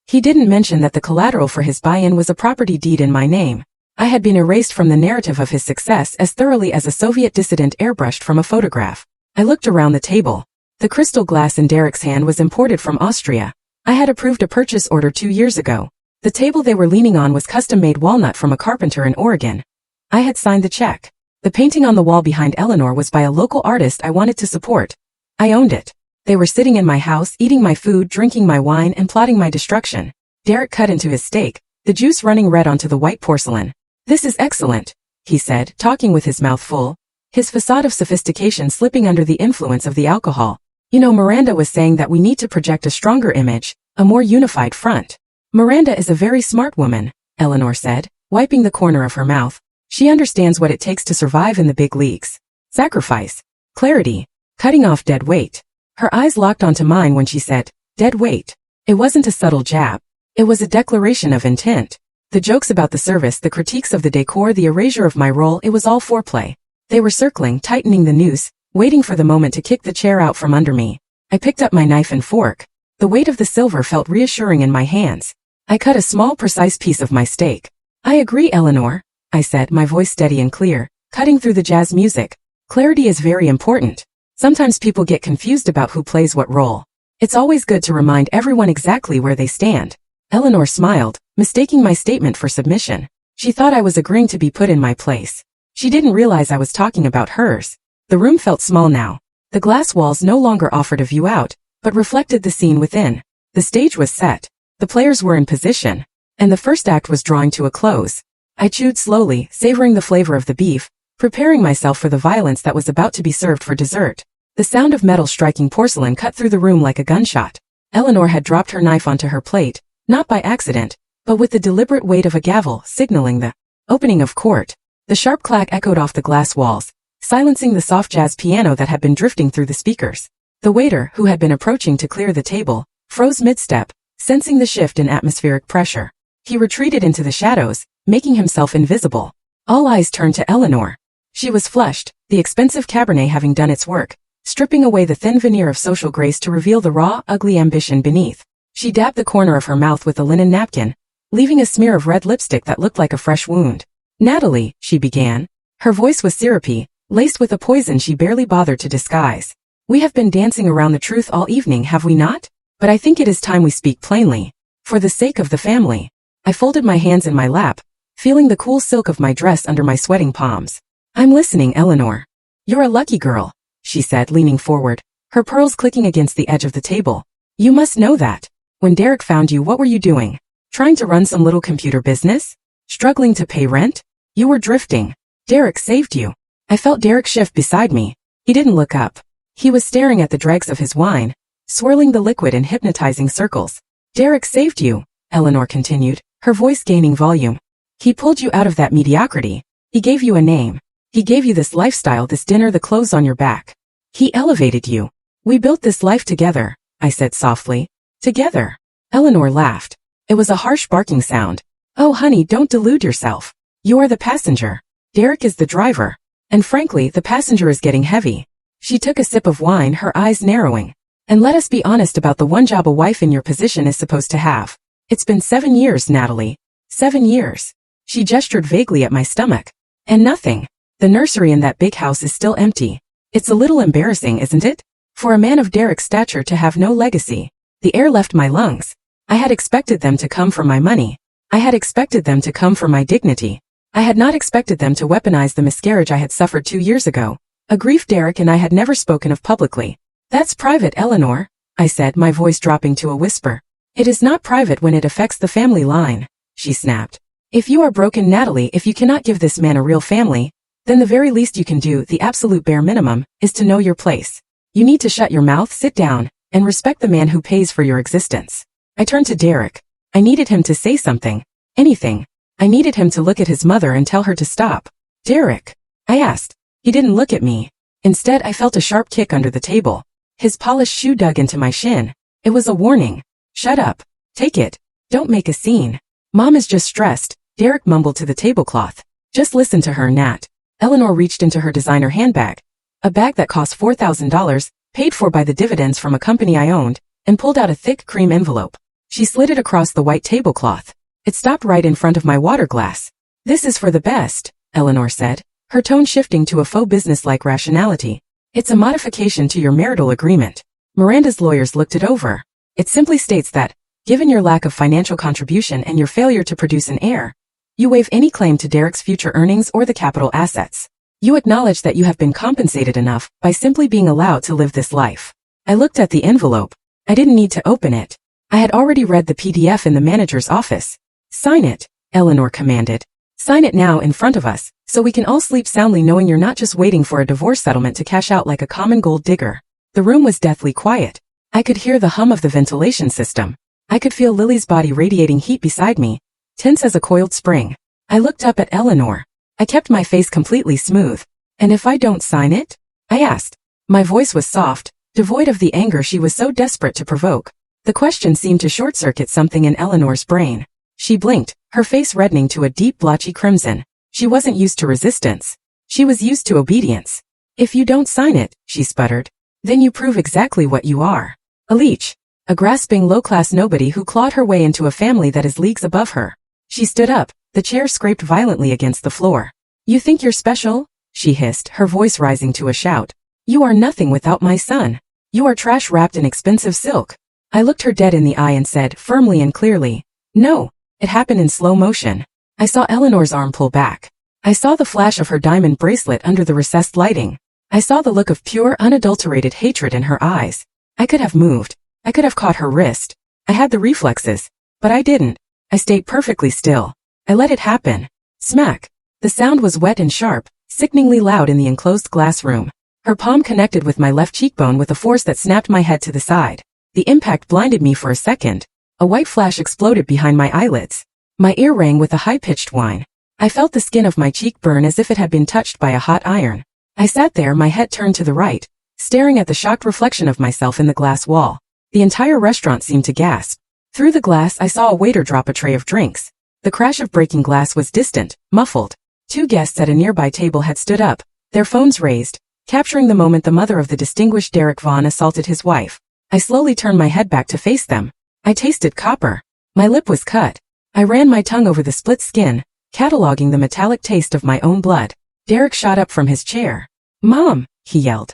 He didn't mention that the collateral for his buy-in was a property deed in my name. I had been erased from the narrative of his success as thoroughly as a Soviet dissident airbrushed from a photograph. I looked around the table. The crystal glass in Derek's hand was imported from Austria. I had approved a purchase order 2 years ago. The table they were leaning on was custom-made walnut from a carpenter in Oregon. I had signed the check. The painting on the wall behind Eleanor was by a local artist I wanted to support. I owned it. They were sitting in my house, eating my food, drinking my wine, and plotting my destruction. Derek cut into his steak, the juice running red onto the white porcelain. "This is excellent," he said, talking with his mouth full, his facade of sophistication slipping under the influence of the alcohol. "You know, Miranda was saying that we need to project a stronger image, a more unified front." "Miranda is a very smart woman," Eleanor said, wiping the corner of her mouth. "She understands what it takes to survive in the big leagues. Sacrifice, clarity, cutting off dead weight." Her eyes locked onto mine when she said, "dead weight." It wasn't a subtle jab. It was a declaration of intent. The jokes about the service, the critiques of the decor, the erasure of my role, it was all foreplay. They were circling, tightening the noose, waiting for the moment to kick the chair out from under me. I picked up my knife and fork. The weight of the silver felt reassuring in my hands. I cut a small, precise piece of my steak. "I agree, Eleanor," I said, my voice steady and clear, cutting through the jazz music. "Clarity is very important. Sometimes people get confused about who plays what role. It's always good to remind everyone exactly where they stand." Eleanor smiled, mistaking my statement for submission. She thought I was agreeing to be put in my place. She didn't realize I was talking about hers. The room felt small now. The glass walls no longer offered a view out, but reflected the scene within. The stage was set. The players were in position. And the first act was drawing to a close. I chewed slowly, savoring the flavor of the beef, preparing myself for the violence that was about to be served for dessert. The sound of metal striking porcelain cut through the room like a gunshot. Eleanor had dropped her knife onto her plate, not by accident, but with the deliberate weight of a gavel, signaling the opening of court. The sharp clack echoed off the glass walls, silencing the soft jazz piano that had been drifting through the speakers. The waiter, who had been approaching to clear the table, froze mid-step, sensing the shift in atmospheric pressure. He retreated into the shadows, making himself invisible. All eyes turned to Eleanor. She was flushed, the expensive Cabernet having done its work, stripping away the thin veneer of social grace to reveal the raw, ugly ambition beneath. She dabbed the corner of her mouth with a linen napkin, leaving a smear of red lipstick that looked like a fresh wound. "Natalie," she began. Her voice was syrupy, laced with a poison she barely bothered to disguise. "We have been dancing around the truth all evening, have we not? But I think it is time we speak plainly. For the sake of the family." I folded my hands in my lap, feeling the cool silk of my dress under my sweating palms. "I'm listening, Eleanor." "You're a lucky girl," she said, leaning forward, her pearls clicking against the edge of the table. "You must know that. When Derek found you, what were you doing? Trying to run some little computer business? Struggling to pay rent? You were drifting. Derek saved you." I felt Derek shift beside me. He didn't look up. He was staring at the dregs of his wine, swirling the liquid in hypnotizing circles. "Derek saved you," Eleanor continued, her voice gaining volume. "He pulled you out of that mediocrity. He gave you a name. He gave you this lifestyle, this dinner, the clothes on your back. He elevated you. We built this life together," I said softly. "Together." Eleanor laughed. It was a harsh barking sound. "Oh honey, don't delude yourself. You are the passenger. Derek is the driver. And frankly, the passenger is getting heavy." She took a sip of wine, her eyes narrowing. "And let us be honest about the one job a wife in your position is supposed to have. It's been 7 years, Natalie. 7 years. She gestured vaguely at my stomach. "And nothing. The nursery in that big house is still empty. It's a little embarrassing, isn't it? For a man of Derek's stature to have no legacy." The air left my lungs. I had expected them to come for my money. I had expected them to come for my dignity. I had not expected them to weaponize the miscarriage I had suffered 2 years ago, a grief Derek and I had never spoken of publicly. "That's private, Eleanor," I said, my voice dropping to a whisper. "It is not private when it affects the family line," she snapped. "If you are broken, Natalie, if you cannot give this man a real family, then the very least you can do, the absolute bare minimum, is to know your place. You need to shut your mouth, sit down, and respect the man who pays for your existence." I turned to Derek. I needed him to say something. Anything. I needed him to look at his mother and tell her to stop. "Derek?" I asked. He didn't look at me. Instead, I felt a sharp kick under the table. His polished shoe dug into my shin. It was a warning. "Shut up. Take it. Don't make a scene. Mom is just stressed," Derek mumbled to the tablecloth. "Just listen to her, Nat." Eleanor reached into her designer handbag, a bag that cost $4,000, paid for by the dividends from a company I owned, and pulled out a thick cream envelope. She slid it across the white tablecloth. It stopped right in front of my water glass. "This is for the best," Eleanor said, her tone shifting to a faux business-like rationality. "It's a modification to your marital agreement." Miranda's lawyers looked it over. "It simply states that, given your lack of financial contribution and your failure to produce an heir, you waive any claim to Derek's future earnings or the capital assets. You acknowledge that you have been compensated enough by simply being allowed to live this life." I looked at the envelope. I didn't need to open it. I had already read the PDF in the manager's office. "Sign it," Eleanor commanded. "Sign it now in front of us, so we can all sleep soundly knowing you're not just waiting for a divorce settlement to cash out like a common gold digger." The room was deathly quiet. I could hear the hum of the ventilation system. I could feel Lily's body radiating heat beside me, tense as a coiled spring. I looked up at Eleanor. I kept my face completely smooth. "And if I don't sign it?" I asked. My voice was soft, devoid of the anger she was so desperate to provoke. The question seemed to short-circuit something in Eleanor's brain. She blinked, her face reddening to a deep blotchy crimson. She wasn't used to resistance. She was used to obedience. "If you don't sign it," she sputtered, "then you prove exactly what you are. A leech. A grasping low-class nobody who clawed her way into a family that is leagues above her." She stood up, the chair scraped violently against the floor. "You think you're special?" she hissed, her voice rising to a shout. "You are nothing without my son. You are trash wrapped in expensive silk." I looked her dead in the eye and said firmly and clearly, "No." It happened in slow motion. I saw Eleanor's arm pull back. I saw the flash of her diamond bracelet under the recessed lighting. I saw the look of pure, unadulterated hatred in her eyes. I could have moved. I could have caught her wrist. I had the reflexes. But I didn't. I stayed perfectly still. I let it happen. Smack. The sound was wet and sharp, sickeningly loud in the enclosed glass room. Her palm connected with my left cheekbone with a force that snapped my head to the side. The impact blinded me for a second. A white flash exploded behind my eyelids. My ear rang with a high-pitched whine. I felt the skin of my cheek burn as if it had been touched by a hot iron. I sat there, my head turned to the right, staring at the shocked reflection of myself in the glass wall. The entire restaurant seemed to gasp. Through the glass I saw a waiter drop a tray of drinks. The crash of breaking glass was distant, muffled. Two guests at a nearby table had stood up, their phones raised, capturing the moment the mother of the distinguished Derek Vaughn assaulted his wife. I slowly turned my head back to face them. I tasted copper. My lip was cut. I ran my tongue over the split skin, cataloging the metallic taste of my own blood. Derek shot up from his chair. "Mom!" he yelled.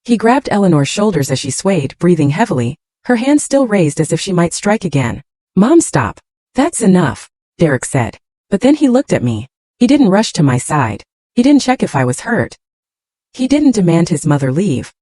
He grabbed Eleanor's shoulders as she swayed, breathing heavily, her hand still raised as if she might strike again. "Mom, stop. That's enough," Derek said. But then he looked at me. He didn't rush to my side. He didn't check if I was hurt. He didn't demand his mother leave.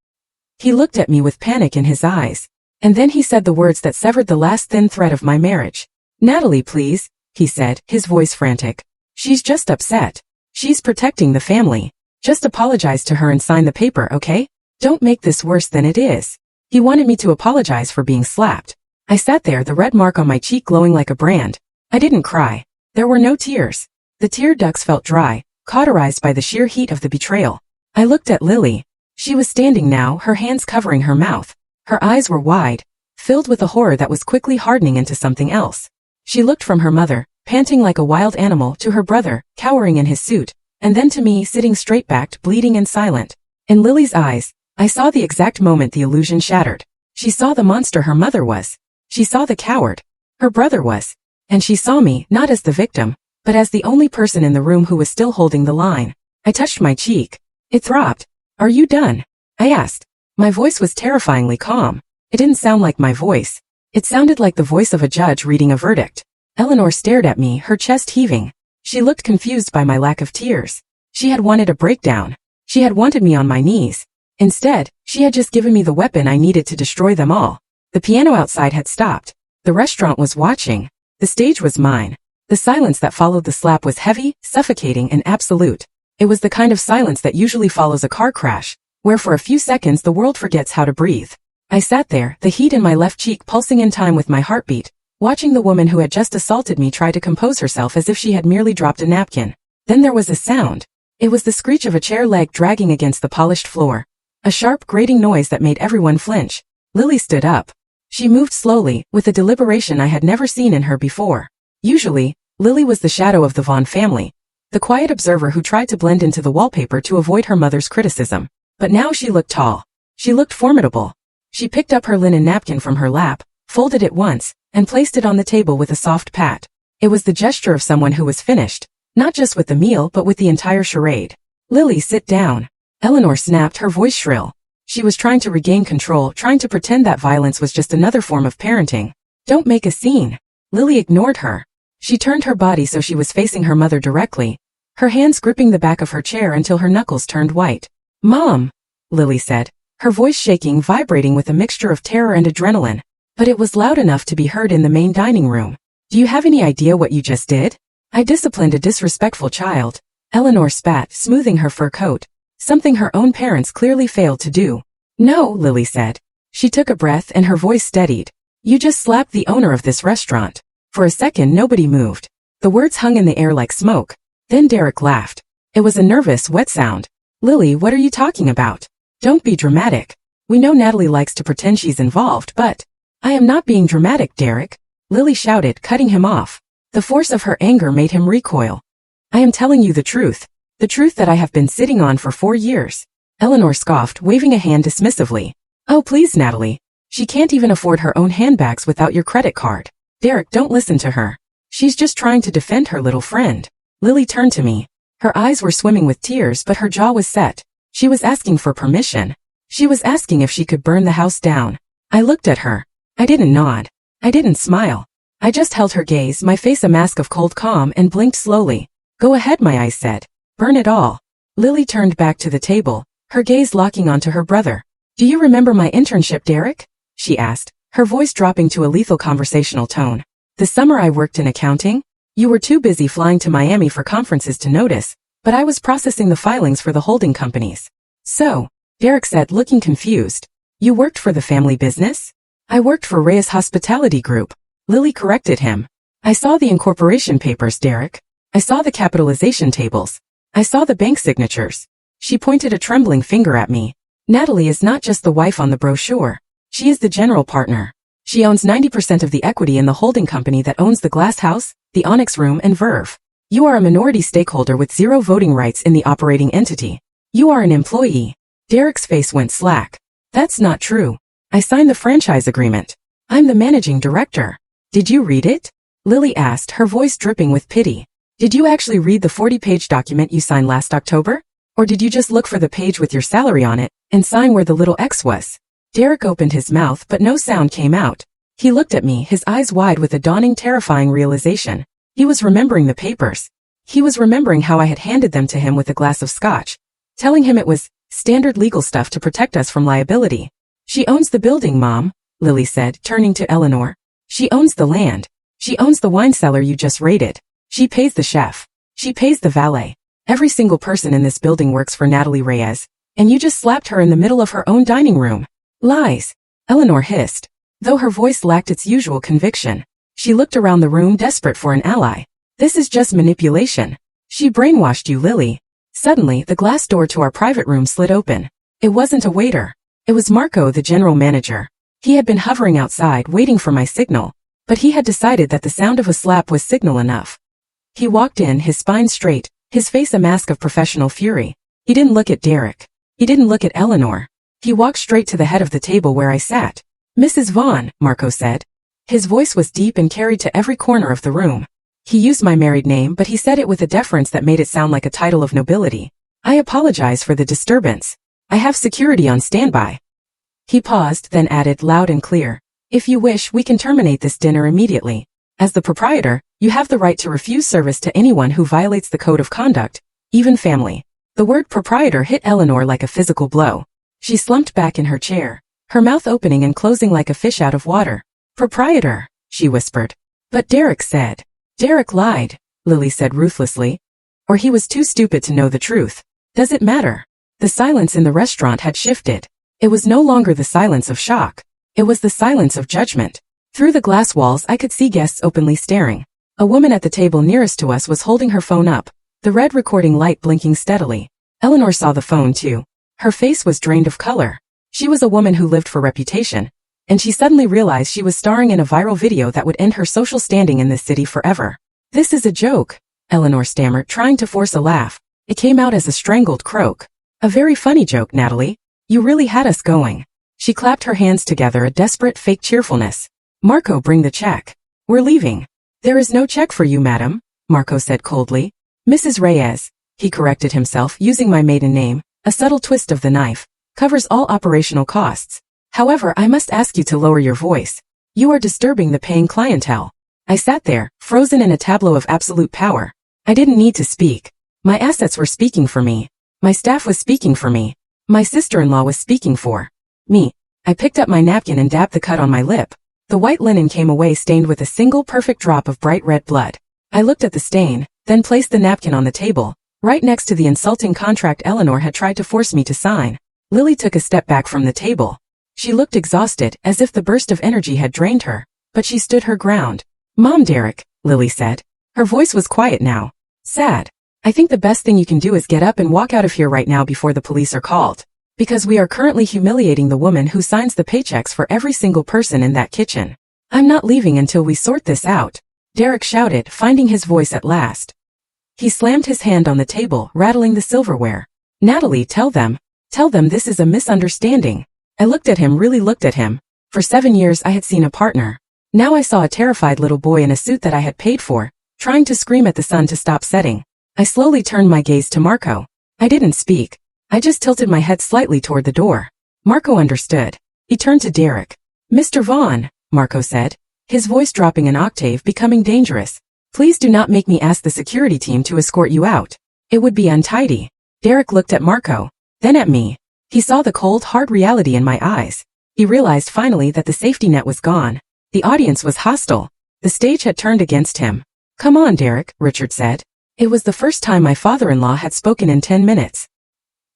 He looked at me with panic in his eyes. And then he said the words that severed the last thin thread of my marriage. "Natalie, please," he said, his voice frantic. "She's just upset. She's protecting the family. Just apologize to her and sign the paper, okay? Don't make this worse than it is." He wanted me to apologize for being slapped. I sat there, the red mark on my cheek glowing like a brand. I didn't cry. There were no tears. The tear ducts felt dry, cauterized by the sheer heat of the betrayal. I looked at Lily. She was standing now, her hands covering her mouth. Her eyes were wide, filled with a horror that was quickly hardening into something else. She looked from her mother, panting like a wild animal, to her brother, cowering in his suit, and then to me, sitting straight-backed, bleeding and silent. In Lily's eyes, I saw the exact moment the illusion shattered. She saw the monster her mother was. She saw the coward her brother was. And she saw me, not as the victim, but as the only person in the room who was still holding the line. I touched my cheek. It throbbed. "Are you done?" I asked. My voice was terrifyingly calm. It didn't sound like my voice. It sounded like the voice of a judge reading a verdict. Eleanor stared at me, her chest heaving. She looked confused by my lack of tears. She had wanted a breakdown. She had wanted me on my knees. Instead, she had just given me the weapon I needed to destroy them all. The piano outside had stopped. The restaurant was watching. The stage was mine. The silence that followed the slap was heavy, suffocating, and absolute. It was the kind of silence that usually follows a car crash, where for a few seconds the world forgets how to breathe. I sat there, the heat in my left cheek pulsing in time with my heartbeat, watching the woman who had just assaulted me try to compose herself as if she had merely dropped a napkin. Then there was a sound. It was the screech of a chair leg dragging against the polished floor. A sharp, grating noise that made everyone flinch. Lily stood up. She moved slowly, with a deliberation I had never seen in her before. Usually, Lily was the shadow of the Vaughn family, the quiet observer who tried to blend into the wallpaper to avoid her mother's criticism. But now she looked tall. She looked formidable. She picked up her linen napkin from her lap, folded it once, and placed it on the table with a soft pat. It was the gesture of someone who was finished, not just with the meal but with the entire charade. Lily, sit down. Eleanor snapped, her voice shrill. She was trying to regain control, trying to pretend that violence was just another form of parenting. Don't make a scene. Lily ignored her. She turned her body so she was facing her mother directly, her hands gripping the back of her chair until her knuckles turned white. Mom, Lily said, her voice shaking, vibrating with a mixture of terror and adrenaline, but it was loud enough to be heard in the main dining room. Do you have any idea what you just did? I disciplined a disrespectful child. Eleanor spat, smoothing her fur coat, something her own parents clearly failed to do. No, Lily said. She took a breath and her voice steadied. You just slapped the owner of this restaurant. For a second nobody moved. The words hung in the air like smoke. Then Derek laughed. It was a nervous, wet sound. Lily, what are you talking about? Don't be dramatic. We know Natalie likes to pretend she's involved, but I am not being dramatic, Derek, Lily shouted, cutting him off. The force of her anger made him recoil. I am telling you the truth that I have been sitting on for 4 years. Eleanor scoffed, waving a hand dismissively. Oh please, Natalie. She can't even afford her own handbags without your credit card. Derek, don't listen to her. She's just trying to defend her little friend. Lily turned to me. Her eyes were swimming with tears but her jaw was set. She was asking for permission. She was asking if she could burn the house down. I looked at her. I didn't nod. I didn't smile. I just held her gaze, my face a mask of cold calm, and blinked slowly. Go ahead, my eyes said. Burn it all. Lily turned back to the table, her gaze locking onto her brother. Do you remember my internship, Derek? She asked, her voice dropping to a lethal conversational tone. The summer I worked in accounting? You were too busy flying to Miami for conferences to notice, but I was processing the filings for the holding companies. So, Derek said, looking confused. You worked for the family business? I worked for Reyes Hospitality Group. Lily corrected him. I saw the incorporation papers, Derek. I saw the capitalization tables. I saw the bank signatures. She pointed a trembling finger at me. Natalie is not just the wife on the brochure. She is the general partner. She owns 90% of the equity in the holding company that owns the Glass House, the Onyx Room, and Verve. You are a minority stakeholder with 0 voting rights in the operating entity. You are an employee. Derek's face went slack. That's not true. I signed the franchise agreement. I'm the managing director. Did you read it? Lily asked, her voice dripping with pity. Did you actually read the 40-page document you signed last October? Or did you just look for the page with your salary on it and sign where the little X was? Derek opened his mouth but no sound came out. He looked at me, his eyes wide with a dawning, terrifying realization. He was remembering the papers. He was remembering how I had handed them to him with a glass of scotch, telling him it was standard legal stuff to protect us from liability. She owns the building, Mom, Lily said, turning to Eleanor. She owns the land. She owns the wine cellar you just raided. She pays the chef. She pays the valet. Every single person in this building works for Natalie Reyes, and you just slapped her in the middle of her own dining room. Lies, Eleanor hissed. Though her voice lacked its usual conviction, she looked around the room, desperate for an ally. This is just manipulation. She brainwashed you, Lily. Suddenly, the glass door to our private room slid open. It wasn't a waiter. It was Marco, the general manager. He had been hovering outside, waiting for my signal, but he had decided that the sound of a slap was signal enough. He walked in, his spine straight, his face a mask of professional fury. He didn't look at Derek. He didn't look at Eleanor. He walked straight to the head of the table where I sat. Mrs. Vaughn, Marco said. His voice was deep and carried to every corner of the room. He used my married name, but he said it with a deference that made it sound like a title of nobility. I apologize for the disturbance. I have security on standby. He paused, then added loud and clear. If you wish, we can terminate this dinner immediately. As the proprietor, you have the right to refuse service to anyone who violates the code of conduct, even family. The word proprietor hit Eleanor like a physical blow. She slumped back in her chair, her mouth opening and closing like a fish out of water. Proprietor, she whispered. But Derek said. Derek lied, Lily said ruthlessly. Or he was too stupid to know the truth. Does it matter? The silence in the restaurant had shifted. It was no longer the silence of shock. It was the silence of judgment. Through the glass walls I could see guests openly staring. A woman at the table nearest to us was holding her phone up, the red recording light blinking steadily. Eleanor saw the phone too. Her face was drained of color. She was a woman who lived for reputation, and she suddenly realized she was starring in a viral video that would end her social standing in this city forever. This is a joke, Eleanor stammered, trying to force a laugh. It came out as a strangled croak. A very funny joke, Natalie. You really had us going. She clapped her hands together, a desperate fake cheerfulness. Marco, bring the check. We're leaving. There is no check for you, madam, Marco said coldly. Mrs. Reyes, he corrected himself using my maiden name. A subtle twist of the knife covers all operational costs. However, I must ask you to lower your voice. You are disturbing the paying clientele. I sat there, frozen in a tableau of absolute power. I didn't need to speak. My assets were speaking for me. My staff was speaking for me. My sister-in-law was speaking for me. I picked up my napkin and dabbed the cut on my lip. The white linen came away stained with a single perfect drop of bright red blood. I looked at the stain, then placed the napkin on the table, right next to the insulting contract Eleanor had tried to force me to sign. Lily took a step back from the table. She looked exhausted, as if the burst of energy had drained her, but she stood her ground. Mom, Derek, Lily said. Her voice was quiet now. Sad. I think the best thing you can do is get up and walk out of here right now before the police are called. Because we are currently humiliating the woman who signs the paychecks for every single person in that kitchen. I'm not leaving until we sort this out, Derek shouted, finding his voice at last. He slammed his hand on the table, rattling the silverware. Natalie, tell them this is a misunderstanding. I looked at him, really looked at him. For 7 years I had seen a partner. Now I saw a terrified little boy in a suit that I had paid for, trying to scream at the sun to stop setting. I slowly turned my gaze to Marco. I didn't speak. I just tilted my head slightly toward the door. Marco understood. He turned to Derek. Mr. Vaughn, Marco said, his voice dropping an octave, becoming dangerous. Please do not make me ask the security team to escort you out. It would be untidy. Derek looked at Marco, then at me. He saw the cold, hard reality in my eyes. He realized finally that the safety net was gone. The audience was hostile. The stage had turned against him. Come on, Derek, Richard said. It was the first time my father-in-law had spoken in 10 minutes.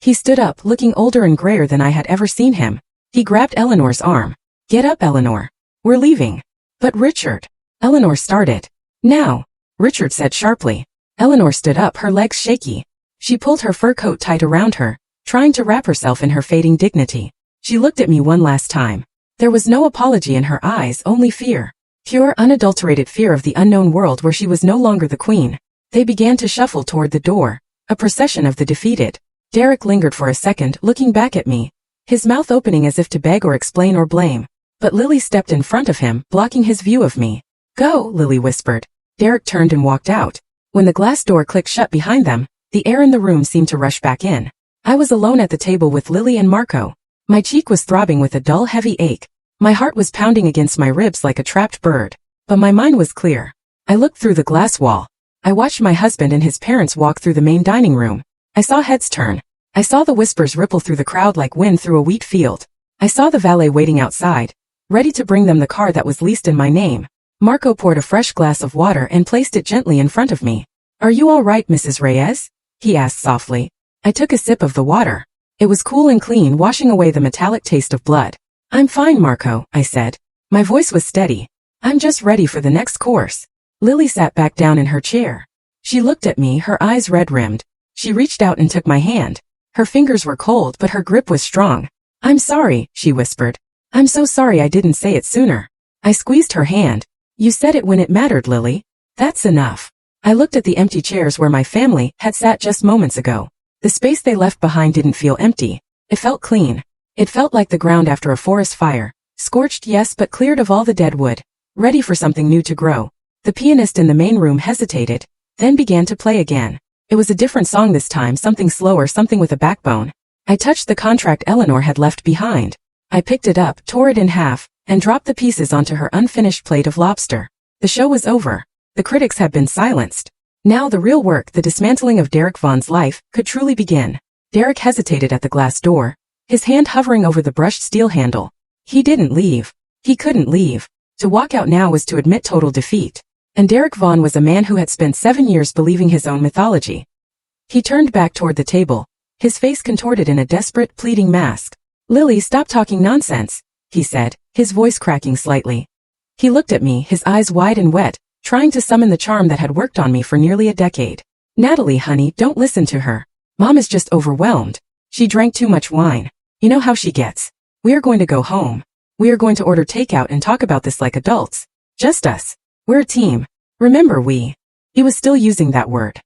He stood up, looking older and grayer than I had ever seen him. He grabbed Eleanor's arm. Get up, Eleanor. We're leaving. But Richard. Eleanor started. Now, Richard said sharply. Eleanor stood up, her legs shaky. She pulled her fur coat tight around her, trying to wrap herself in her fading dignity. She looked at me one last time. There was no apology in her eyes, only fear. Pure, unadulterated fear of the unknown world where she was no longer the queen. They began to shuffle toward the door, a procession of the defeated. Derek lingered for a second, looking back at me, his mouth opening as if to beg or explain or blame. But Lily stepped in front of him, blocking his view of me. Go, Lily whispered. Derek turned and walked out. When the glass door clicked shut behind them, the air in the room seemed to rush back in. I was alone at the table with Lily and Marco. My cheek was throbbing with a dull, heavy ache. My heart was pounding against my ribs like a trapped bird. But my mind was clear. I looked through the glass wall. I watched my husband and his parents walk through the main dining room. I saw heads turn. I saw the whispers ripple through the crowd like wind through a wheat field. I saw the valet waiting outside, ready to bring them the car that was leased in my name. Marco poured a fresh glass of water and placed it gently in front of me. Are you all right, Mrs. Reyes? He asked softly. I took a sip of the water. It was cool and clean, washing away the metallic taste of blood. I'm fine, Marco, I said. My voice was steady. I'm just ready for the next course. Lily sat back down in her chair. She looked at me, her eyes red-rimmed. She reached out and took my hand. Her fingers were cold, but her grip was strong. I'm sorry, she whispered. I'm so sorry I didn't say it sooner. I squeezed her hand. You said it when it mattered, Lily. That's enough. I looked at the empty chairs where my family had sat just moments ago. The space they left behind didn't feel empty. It felt clean. It felt like the ground after a forest fire. Scorched, yes, but cleared of all the dead wood. Ready for something new to grow. The pianist in the main room hesitated, then began to play again. It was a different song this time, something slower, something with a backbone. I touched the contract Eleanor had left behind. I picked it up, tore it in half, and dropped the pieces onto her unfinished plate of lobster. The show was over. The critics had been silenced. Now the real work, the dismantling of Derek Vaughn's life, could truly begin. Derek hesitated at the glass door, his hand hovering over the brushed steel handle. He didn't leave. He couldn't leave. To walk out now was to admit total defeat. And Derek Vaughn was a man who had spent 7 years believing his own mythology. He turned back toward the table, his face contorted in a desperate, pleading mask. Lily, stop talking nonsense, he said, his voice cracking slightly. He looked at me, his eyes wide and wet, trying to summon the charm that had worked on me for nearly a decade. Natalie, honey, don't listen to her. Mom is just overwhelmed. She drank too much wine. You know how she gets. We are going to go home. We are going to order takeout and talk about this like adults. Just us. We're a team. Remember, we. He was still using that word.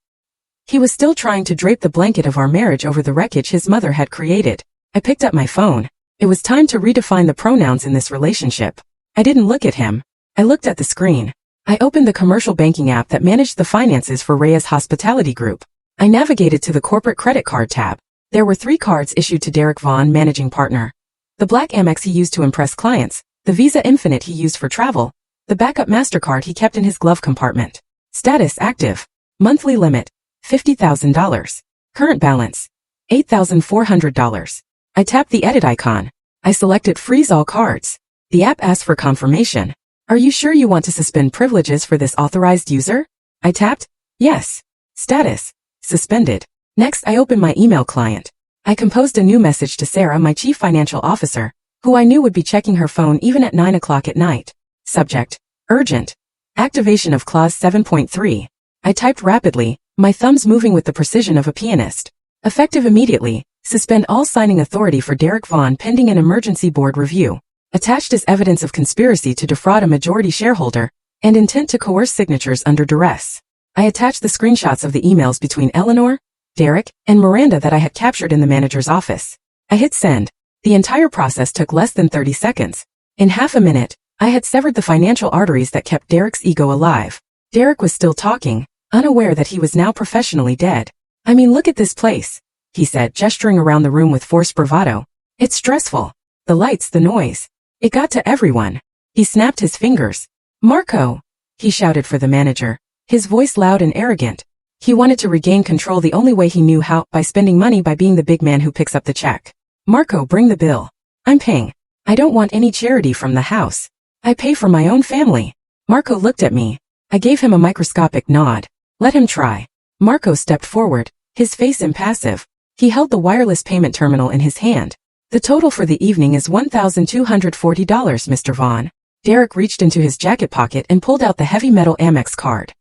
He was still trying to drape the blanket of our marriage over the wreckage his mother had created. I picked up my phone. It was time to redefine the pronouns in this relationship. I didn't look at him. I looked at the screen. I opened the commercial banking app that managed the finances for Reyes Hospitality Group. I navigated to the corporate credit card tab. There were 3 cards issued to Derek Vaughn, managing partner. The black Amex he used to impress clients, the Visa Infinite he used for travel, the backup MasterCard he kept in his glove compartment. Status active. Monthly limit, $50,000. Current balance, $8,400. I tapped the edit icon. I selected freeze all cards. The app asked for confirmation. Are you sure you want to suspend privileges for this authorized user? I tapped, yes. Status, suspended. Next, I opened my email client. I composed a new message to Sarah, my chief financial officer, who I knew would be checking her phone even at 9 o'clock at night. Subject, urgent. Activation of clause 7.3. I typed rapidly, my thumbs moving with the precision of a pianist. Effective immediately, suspend all signing authority for Derek Vaughn pending an emergency board review. Attached is evidence of conspiracy to defraud a majority shareholder and intent to coerce signatures under duress. I attached the screenshots of the emails between Eleanor, Derek, and Miranda that I had captured in the manager's office. I hit send. The entire process took less than 30 seconds. In half a minute, I had severed the financial arteries that kept Derek's ego alive. Derek was still talking, unaware that he was now professionally dead. I mean, look at this place, he said, gesturing around the room with forced bravado. It's stressful. The lights, the noise. It got to everyone. He snapped his fingers. Marco, he shouted for the manager, his voice loud and arrogant. He wanted to regain control the only way he knew how, by spending money, by being the big man who picks up the check. Marco, bring the bill. I'm paying. I don't want any charity from the house. I pay for my own family. Marco looked at me. I gave him a microscopic nod. Let him try. Marco stepped forward, his face impassive. He held the wireless payment terminal in his hand. The total for the evening is $1,240, Mr. Vaughn. Derek reached into his jacket pocket and pulled out the heavy metal Amex card.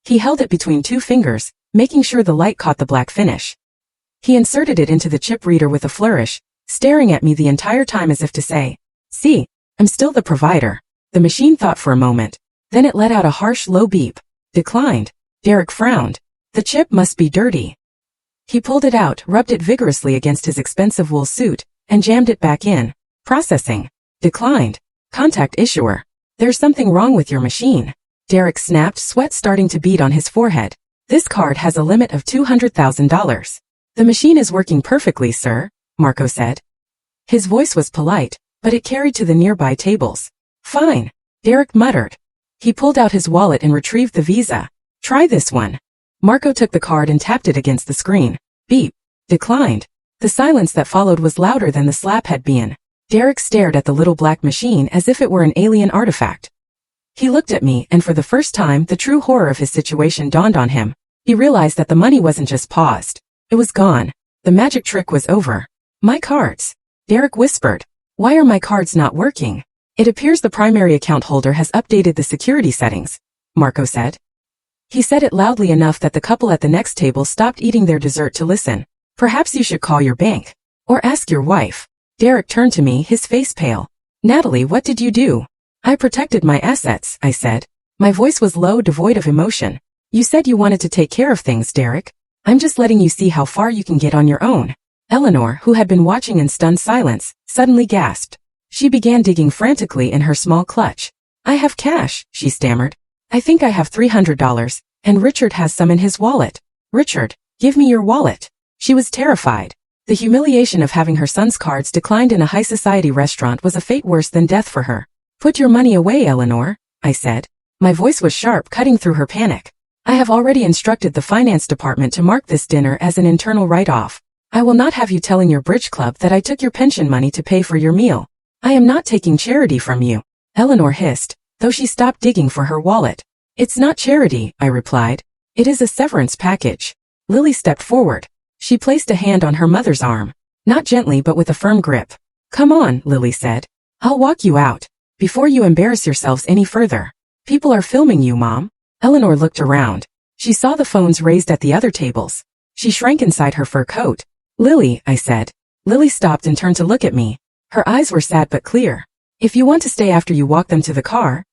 He held it between 2 fingers, making sure the light caught the black finish. He inserted it into the chip reader with a flourish, staring at me the entire time as if to say, see, I'm still the provider. The machine thought for a moment. Then it let out a harsh low beep. Declined. Derek frowned. The chip must be dirty. He pulled it out, rubbed it vigorously against his expensive wool suit, and jammed it back in. Processing. Declined. Contact issuer. There's something wrong with your machine. Derek snapped, sweat starting to bead on his forehead. This card has a limit of $200,000. The machine is working perfectly, sir, Marco said. His voice was polite, but it carried to the nearby tables. Fine, Derek muttered. He pulled out his wallet and retrieved the Visa. Try this one. Marco took the card and tapped it against the screen. Beep. Declined. The silence that followed was louder than the slap had been. Derek stared at the little black machine as if it were an alien artifact. He looked at me, and for the first time, the true horror of his situation dawned on him. He realized that the money wasn't just paused. It was gone. The magic trick was over. My cards. Derek whispered. Why are my cards not working? It appears the primary account holder has updated the security settings, Marco said. He said it loudly enough that the couple at the next table stopped eating their dessert to listen. Perhaps you should call your bank. Or ask your wife. Derek turned to me, his face pale. Natalie, what did you do? I protected my assets, I said. My voice was low, devoid of emotion. You said you wanted to take care of things, Derek. I'm just letting you see how far you can get on your own. Eleanor, who had been watching in stunned silence, suddenly gasped. She began digging frantically in her small clutch. I have cash, she stammered. I think I have $300, and Richard has some in his wallet. Richard, give me your wallet. She was terrified. The humiliation of having her son's cards declined in a high society restaurant was a fate worse than death for her. Put your money away, Eleanor, I said. My voice was sharp, cutting through her panic. I have already instructed the finance department to mark this dinner as an internal write-off. I will not have you telling your bridge club that I took your pension money to pay for your meal. I am not taking charity from you, Eleanor hissed, though she stopped digging for her wallet. It's not charity, I replied. It is a severance package. Lily stepped forward. She placed a hand on her mother's arm. Not gently, but with a firm grip. Come on, Lily said. I'll walk you out. Before you embarrass yourselves any further. People are filming you, Mom. Eleanor looked around. She saw the phones raised at the other tables. She shrank inside her fur coat. Lily, I said. Lily stopped and turned to look at me. Her eyes were sad but clear. If you want to stay after you walk them to the car,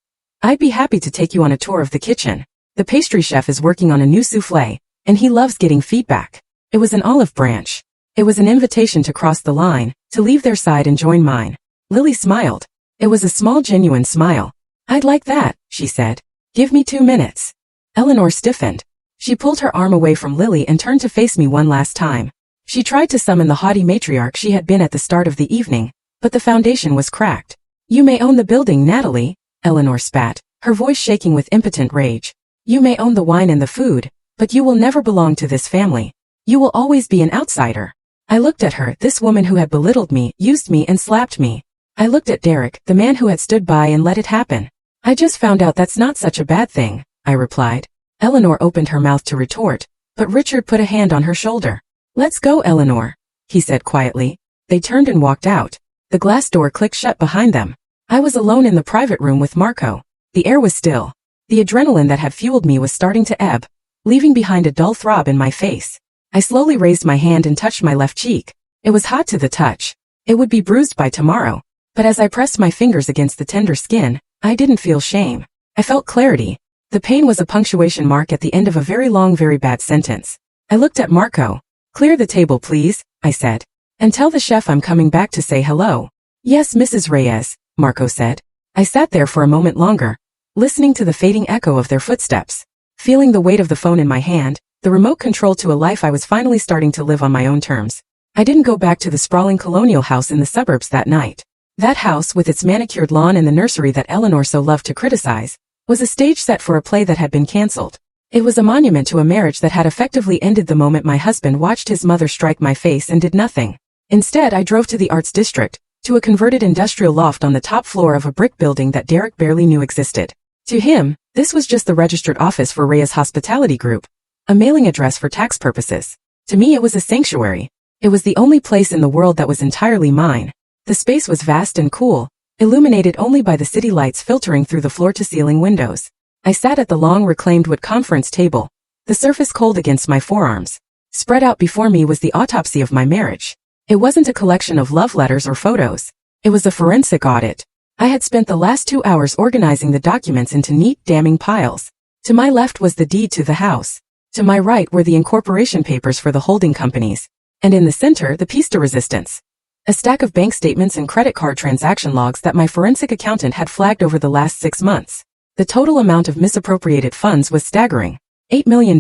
I'd be happy to take you on a tour of the kitchen. The pastry chef is working on a new souffle, and he loves getting feedback. It was an olive branch. It was an invitation to cross the line, to leave their side and join mine. Lily smiled. It was a small, genuine smile. I'd like that, she said. Give me 2 minutes. Eleanor stiffened. She pulled her arm away from Lily and turned to face me one last time. She tried to summon the haughty matriarch she had been at the start of the evening, but the foundation was cracked. You may own the building, Natalie, Eleanor spat, her voice shaking with impotent rage. You may own the wine and the food, but you will never belong to this family. You will always be an outsider. I looked at her, this woman who had belittled me, used me and slapped me. I looked at Derek, the man who had stood by and let it happen. I just found out that's not such a bad thing, I replied. Eleanor opened her mouth to retort, but Richard put a hand on her shoulder. Let's go, Eleanor, he said quietly. They turned and walked out. The glass door clicked shut behind them. I was alone in the private room with Marco. The air was still. The adrenaline that had fueled me was starting to ebb, leaving behind a dull throb in my face. I slowly raised my hand and touched my left cheek. It was hot to the touch. It would be bruised by tomorrow. But as I pressed my fingers against the tender skin, I didn't feel shame. I felt clarity. The pain was a punctuation mark at the end of a very long, very bad sentence. I looked at Marco. Clear the table, please, I said. And tell the chef I'm coming back to say hello. Yes, Mrs. Reyes, Marco said. I sat there for a moment longer, listening to the fading echo of their footsteps, feeling the weight of the phone in my hand, the remote control to a life I was finally starting to live on my own terms. I didn't go back to the sprawling colonial house in the suburbs that night. That house, with its manicured lawn and the nursery that Eleanor so loved to criticize, was a stage set for a play that had been cancelled. It was a monument to a marriage that had effectively ended the moment my husband watched his mother strike my face and did nothing. Instead, I drove to the Arts District, to a converted industrial loft on the top floor of a brick building that Derek barely knew existed. To him, this was just the registered office for Reyes Hospitality Group, a mailing address for tax purposes. To me, it was a sanctuary. It was the only place in the world that was entirely mine. The space was vast and cool, illuminated only by the city lights filtering through the floor-to-ceiling windows. I sat at the long reclaimed wood conference table, the surface cold against my forearms. Spread out before me was the autopsy of my marriage. It wasn't a collection of love letters or photos. It was a forensic audit. I had spent the last 2 hours organizing the documents into neat, damning piles. To my left was the deed to the house. To my right were the incorporation papers for the holding companies. And in the center, the piece de resistance. A stack of bank statements and credit card transaction logs that my forensic accountant had flagged over the last 6 months. The total amount of misappropriated funds was staggering. $8 million.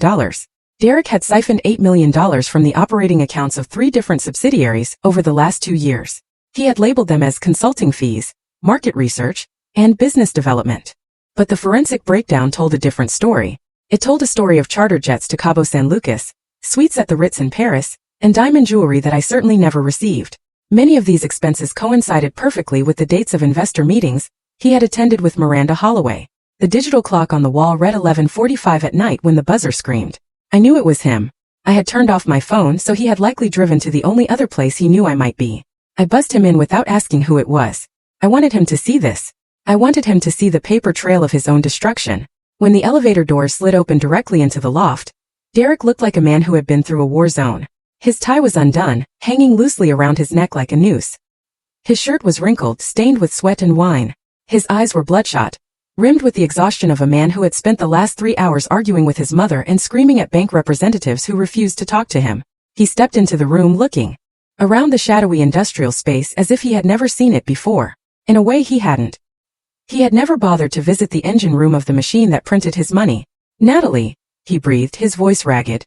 Derek had siphoned $8 million from the operating accounts of 3 different subsidiaries over the last 2 years. He had labeled them as consulting fees, market research, and business development. But the forensic breakdown told a different story. It told a story of charter jets to Cabo San Lucas, suites at the Ritz in Paris, and diamond jewelry that I certainly never received. Many of these expenses coincided perfectly with the dates of investor meetings he had attended with Miranda Holloway. The digital clock on the wall read 11:45 at night when the buzzer screamed. I knew it was him. I had turned off my phone, so he had likely driven to the only other place he knew I might be. I buzzed him in without asking who it was. I wanted him to see this. I wanted him to see the paper trail of his own destruction. When the elevator doors slid open directly into the loft, Derek looked like a man who had been through a war zone. His tie was undone, hanging loosely around his neck like a noose. His shirt was wrinkled, stained with sweat and wine. His eyes were bloodshot, rimmed with the exhaustion of a man who had spent the last 3 hours arguing with his mother and screaming at bank representatives who refused to talk to him. He stepped into the room looking around the shadowy industrial space as if he had never seen it before. In a way, he hadn't. He had never bothered to visit the engine room of the machine that printed his money. Natalie, he breathed, his voice ragged.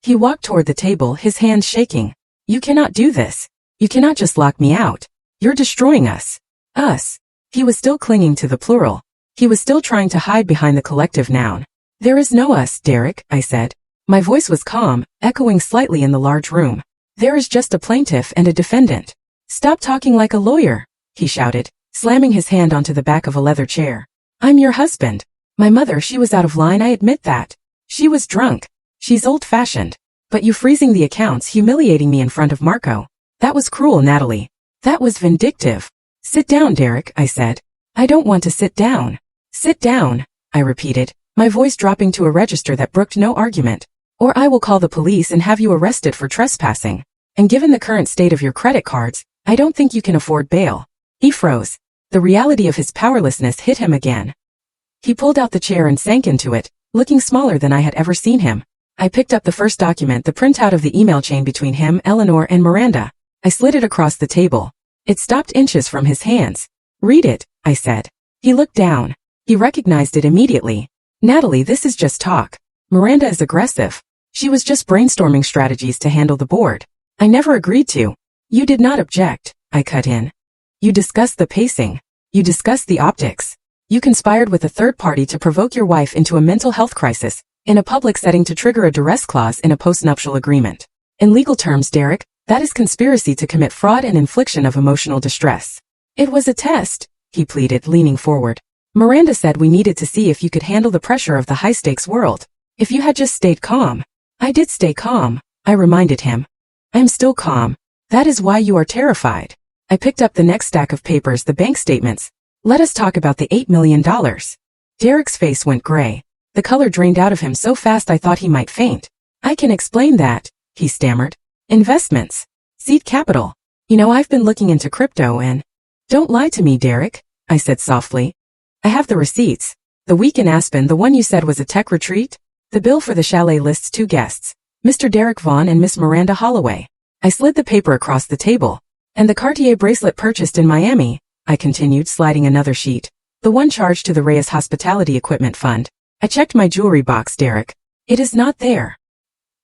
He walked toward the table, his hands shaking. You cannot do this. You cannot just lock me out. You're destroying us. Us. He was still clinging to the plural. He was still trying to hide behind the collective noun. There is no us, Derek, I said. My voice was calm, echoing slightly in the large room. There is just a plaintiff and a defendant. Stop talking like a lawyer, he shouted, slamming his hand onto the back of a leather chair. I'm your husband. My mother, she was out of line, I admit that. She was drunk. She's old-fashioned. But you freezing the accounts, humiliating me in front of Marco. That was cruel, Natalie. That was vindictive. Sit down, Derek, I said. I don't want to sit down. Sit down, I repeated, my voice dropping to a register that brooked no argument. Or I will call the police and have you arrested for trespassing. And given the current state of your credit cards, I don't think you can afford bail. He froze. The reality of his powerlessness hit him again. He pulled out the chair and sank into it, looking smaller than I had ever seen him. I picked up the first document, the printout of the email chain between him, Eleanor, and Miranda. I slid it across the table. It stopped inches from his hands. Read it, I said. He looked down. He recognized it immediately. Natalie, this is just talk. Miranda is aggressive. She was just brainstorming strategies to handle the board. I never agreed to. You did not object, I cut in. You discussed the pacing. You discussed the optics. You conspired with a third party to provoke your wife into a mental health crisis, in a public setting to trigger a duress clause in a postnuptial agreement. In legal terms, Derek, that is conspiracy to commit fraud and infliction of emotional distress. It was a test, he pleaded, leaning forward. Miranda said we needed to see if you could handle the pressure of the high-stakes world. If you had just stayed calm. I did stay calm, I reminded him. I am still calm. That is why you are terrified. I picked up the next stack of papers, the bank statements. Let us talk about the $8 million. Derek's face went gray. The color drained out of him so fast I thought he might faint. I can explain that, he stammered. Investments. Seed capital. You know, I've been looking into crypto and... Don't lie to me, Derek, I said softly. I have the receipts. The week in Aspen, the one you said was a tech retreat? The bill for the chalet lists 2 guests, Mr. Derek Vaughn and Miss Miranda Holloway. I slid the paper across the table. And the Cartier bracelet purchased in Miami, I continued, sliding another sheet. The one charged to the Reyes Hospitality Equipment Fund. I checked my jewelry box, Derek. It is not there.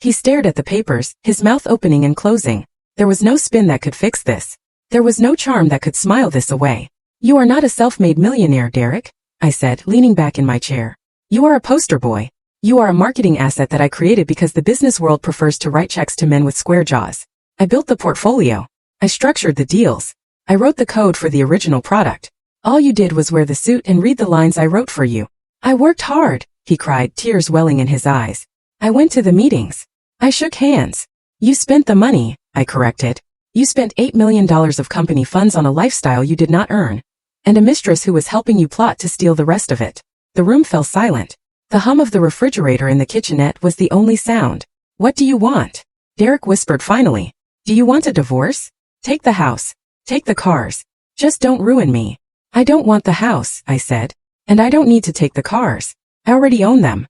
He stared at the papers, his mouth opening and closing. There was no spin that could fix this. There was no charm that could smile this away. You are not a self-made millionaire, Derek, I said, leaning back in my chair. You are a poster boy. You are a marketing asset that I created because the business world prefers to write checks to men with square jaws. I built the portfolio. I structured the deals. I wrote the code for the original product. All you did was wear the suit and read the lines I wrote for you. I worked hard, he cried, tears welling in his eyes. I went to the meetings. I shook hands. You spent the money, I corrected. You spent $8 million of company funds on a lifestyle you did not earn. And a mistress who was helping you plot to steal the rest of it. The room fell silent. The hum of the refrigerator in the kitchenette was the only sound. What do you want? Derek whispered finally. Do you want a divorce? Take the house. Take the cars. Just don't ruin me. I don't want the house, I said. And I don't need to take the cars. I already own them.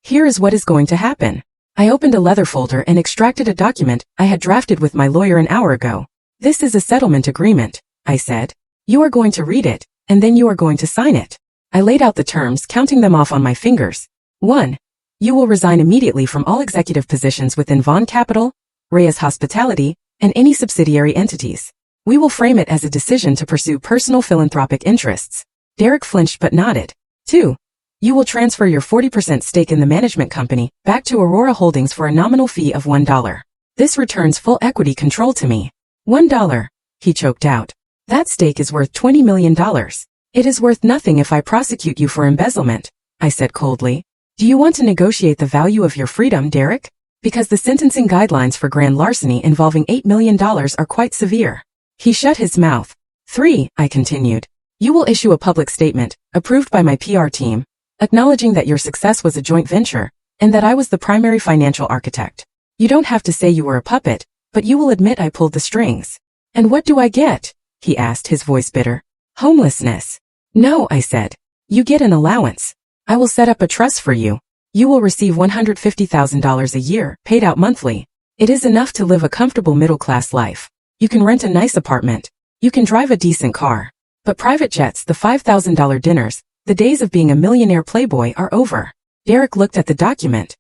Here is what is going to happen. I opened a leather folder and extracted a document I had drafted with my lawyer an hour ago. This is a settlement agreement, I said. You are going to read it, and then you are going to sign it. I laid out the terms, counting them off on my fingers. 1. You will resign immediately from all executive positions within Vaughn Capital, Reyes Hospitality, and any subsidiary entities. We will frame it as a decision to pursue personal philanthropic interests. Derek flinched but nodded. 2. You will transfer your 40% stake in the management company back to Aurora Holdings for a nominal fee of $1. This returns full equity control to me. $1, he choked out. That stake is worth $20 million. It is worth nothing if I prosecute you for embezzlement, I said coldly. Do you want to negotiate the value of your freedom, Derek? Because the sentencing guidelines for grand larceny involving $8 million are quite severe. He shut his mouth. 3, I continued. You will issue a public statement, approved by my PR team, acknowledging that your success was a joint venture, and that I was the primary financial architect. You don't have to say you were a puppet, but you will admit I pulled the strings. And what do I get? He asked, his voice bitter. Homelessness. No, I said. You get an allowance. I will set up a trust for you. You will receive $150,000 a year, paid out monthly. It is enough to live a comfortable middle-class life. You can rent a nice apartment. You can drive a decent car. But private jets, the $5,000 dinners, the days of being a millionaire playboy are over. Derek looked at the document.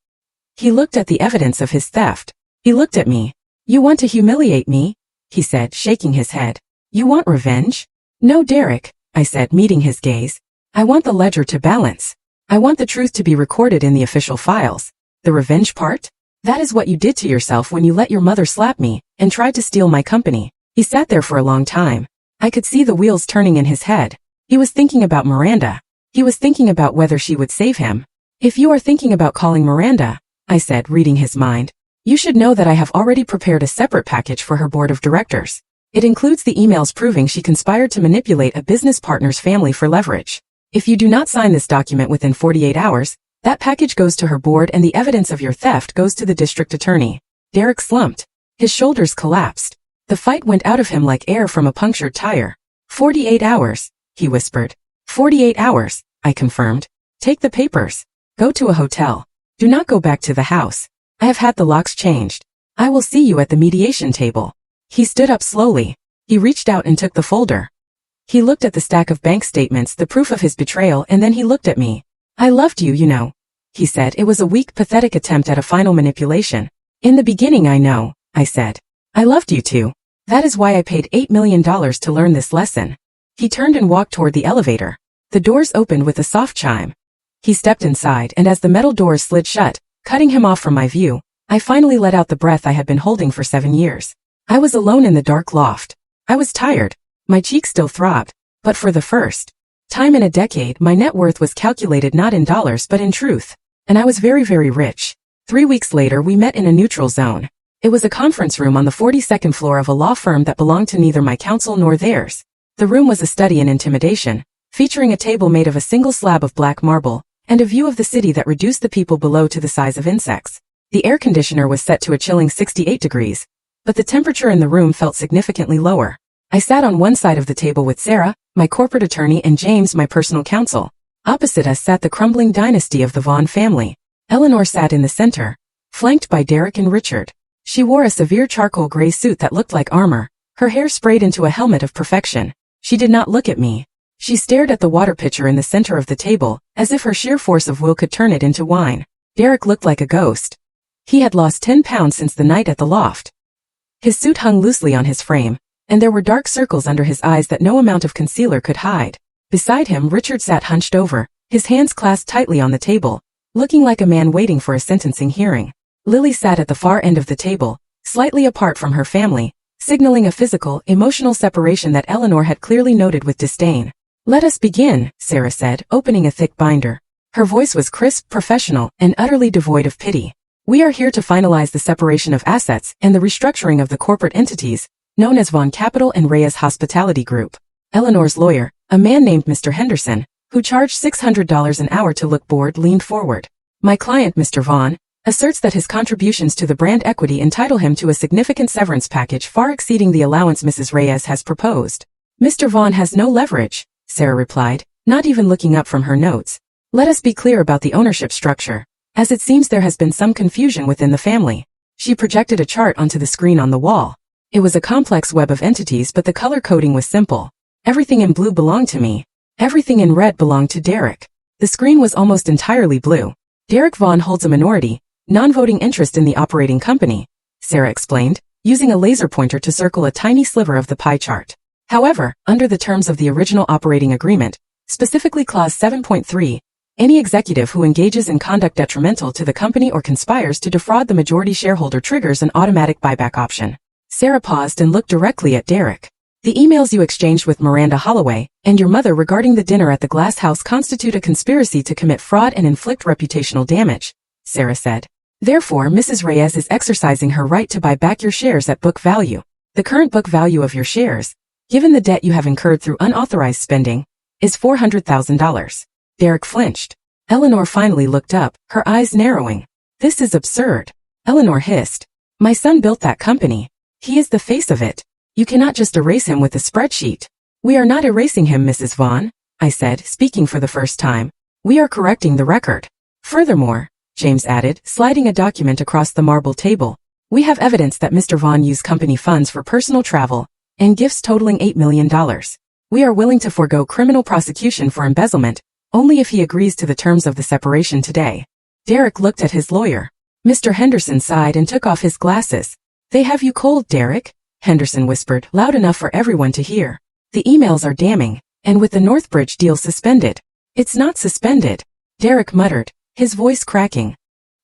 He looked at the evidence of his theft. He looked at me. You want to humiliate me? He said, shaking his head. You want revenge? No, Derek, I said, meeting his gaze. I want the ledger to balance. I want the truth to be recorded in the official files. The revenge part? That is what you did to yourself when you let your mother slap me and tried to steal my company. He sat there for a long time. I could see the wheels turning in his head. He was thinking about Miranda. He was thinking about whether she would save him. If you are thinking about calling Miranda, I said, reading his mind, you should know that I have already prepared a separate package for her board of directors. It includes the emails proving she conspired to manipulate a business partner's family for leverage. If you do not sign this document within 48 hours, that package goes to her board and the evidence of your theft goes to the district attorney. Derek slumped. His shoulders collapsed. The fight went out of him like air from a punctured tire. 48 hours, he whispered. 48 hours, I confirmed. Take the papers. Go to a hotel. Do not go back to the house. I have had the locks changed. I will see you at the mediation table. He stood up slowly. He reached out and took the folder. He looked at the stack of bank statements, the proof of his betrayal, and then he looked at me. I loved you, you know. He said. It was a weak, pathetic attempt at a final manipulation. In the beginning, I know, I said. I loved you too. That is why I paid $8 million to learn this lesson. He turned and walked toward the elevator. The doors opened with a soft chime. He stepped inside, and as the metal doors slid shut, cutting him off from my view, I finally let out the breath I had been holding for 7 years. I was alone in the dark loft. I was tired. My cheeks still throbbed. But for the first time in a decade, my net worth was calculated not in dollars but in truth. And I was very, very rich. 3 weeks later, we met in a neutral zone. It was a conference room on the 42nd floor of a law firm that belonged to neither my counsel nor theirs. The room was a study in intimidation, featuring a table made of a single slab of black marble, and a view of the city that reduced the people below to the size of insects. The air conditioner was set to a chilling 68 degrees, but the temperature in the room felt significantly lower. I sat on one side of the table with Sarah, my corporate attorney, and James, my personal counsel. Opposite us sat the crumbling dynasty of the Vaughn family. Eleanor sat in the center, flanked by Derek and Richard. She wore a severe charcoal gray suit that looked like armor, her hair sprayed into a helmet of perfection. She did not look at me. She stared at the water pitcher in the center of the table, as if her sheer force of will could turn it into wine. Derek looked like a ghost. He had lost 10 pounds since the night at the loft. His suit hung loosely on his frame, and there were dark circles under his eyes that no amount of concealer could hide. Beside him, Richard sat hunched over, his hands clasped tightly on the table, looking like a man waiting for a sentencing hearing. Lily sat at the far end of the table, slightly apart from her family, signaling a physical, emotional separation that Eleanor had clearly noted with disdain. "Let us begin," Sarah said, opening a thick binder. Her voice was crisp, professional, and utterly devoid of pity. "We are here to finalize the separation of assets and the restructuring of the corporate entities, known as Vaughn Capital and Reyes Hospitality Group." Eleanor's lawyer, a man named Mr. Henderson, who charged $600 an hour to look bored, leaned forward. "My client, Mr. Vaughn, asserts that his contributions to the brand equity entitle him to a significant severance package far exceeding the allowance Mrs. Reyes has proposed." "Mr. Vaughn has no leverage," Sarah replied, not even looking up from her notes. "Let us be clear about the ownership structure, as it seems there has been some confusion within the family." She projected a chart onto the screen on the wall. It was a complex web of entities, but the color coding was simple. Everything in blue belonged to me. Everything in red belonged to Derek. The screen was almost entirely blue. "Derek Vaughn holds a minority, non-voting interest in the operating company," Sarah explained, using a laser pointer to circle a tiny sliver of the pie chart. "However, under the terms of the original operating agreement, specifically Clause 7.3, any executive who engages in conduct detrimental to the company or conspires to defraud the majority shareholder triggers an automatic buyback option." Sarah paused and looked directly at Derek. "The emails you exchanged with Miranda Holloway and your mother regarding the dinner at the Glass House constitute a conspiracy to commit fraud and inflict reputational damage," Sarah said. "Therefore, Mrs. Reyes is exercising her right to buy back your shares at book value. The current book value of your shares, given the debt you have incurred through unauthorized spending, is $400,000. Derek flinched. Eleanor finally looked up, her eyes narrowing. "This is absurd," Eleanor hissed. "My son built that company. He is the face of it. You cannot just erase him with a spreadsheet." "We are not erasing him, Mrs. Vaughn," I said, speaking for the first time. "We are correcting the record. Furthermore," James added, sliding a document across the marble table, "we have evidence that Mr. Vaughn used company funds for personal travel and gifts totaling $8 million. We are willing to forego criminal prosecution for embezzlement, only if he agrees to the terms of the separation today." Derek looked at his lawyer. Mr. Henderson sighed and took off his glasses. "They have you cold, Derek," Henderson whispered, loud enough for everyone to hear. "The emails are damning, and with the Northbridge deal suspended." "It's not suspended," Derek muttered, his voice cracking.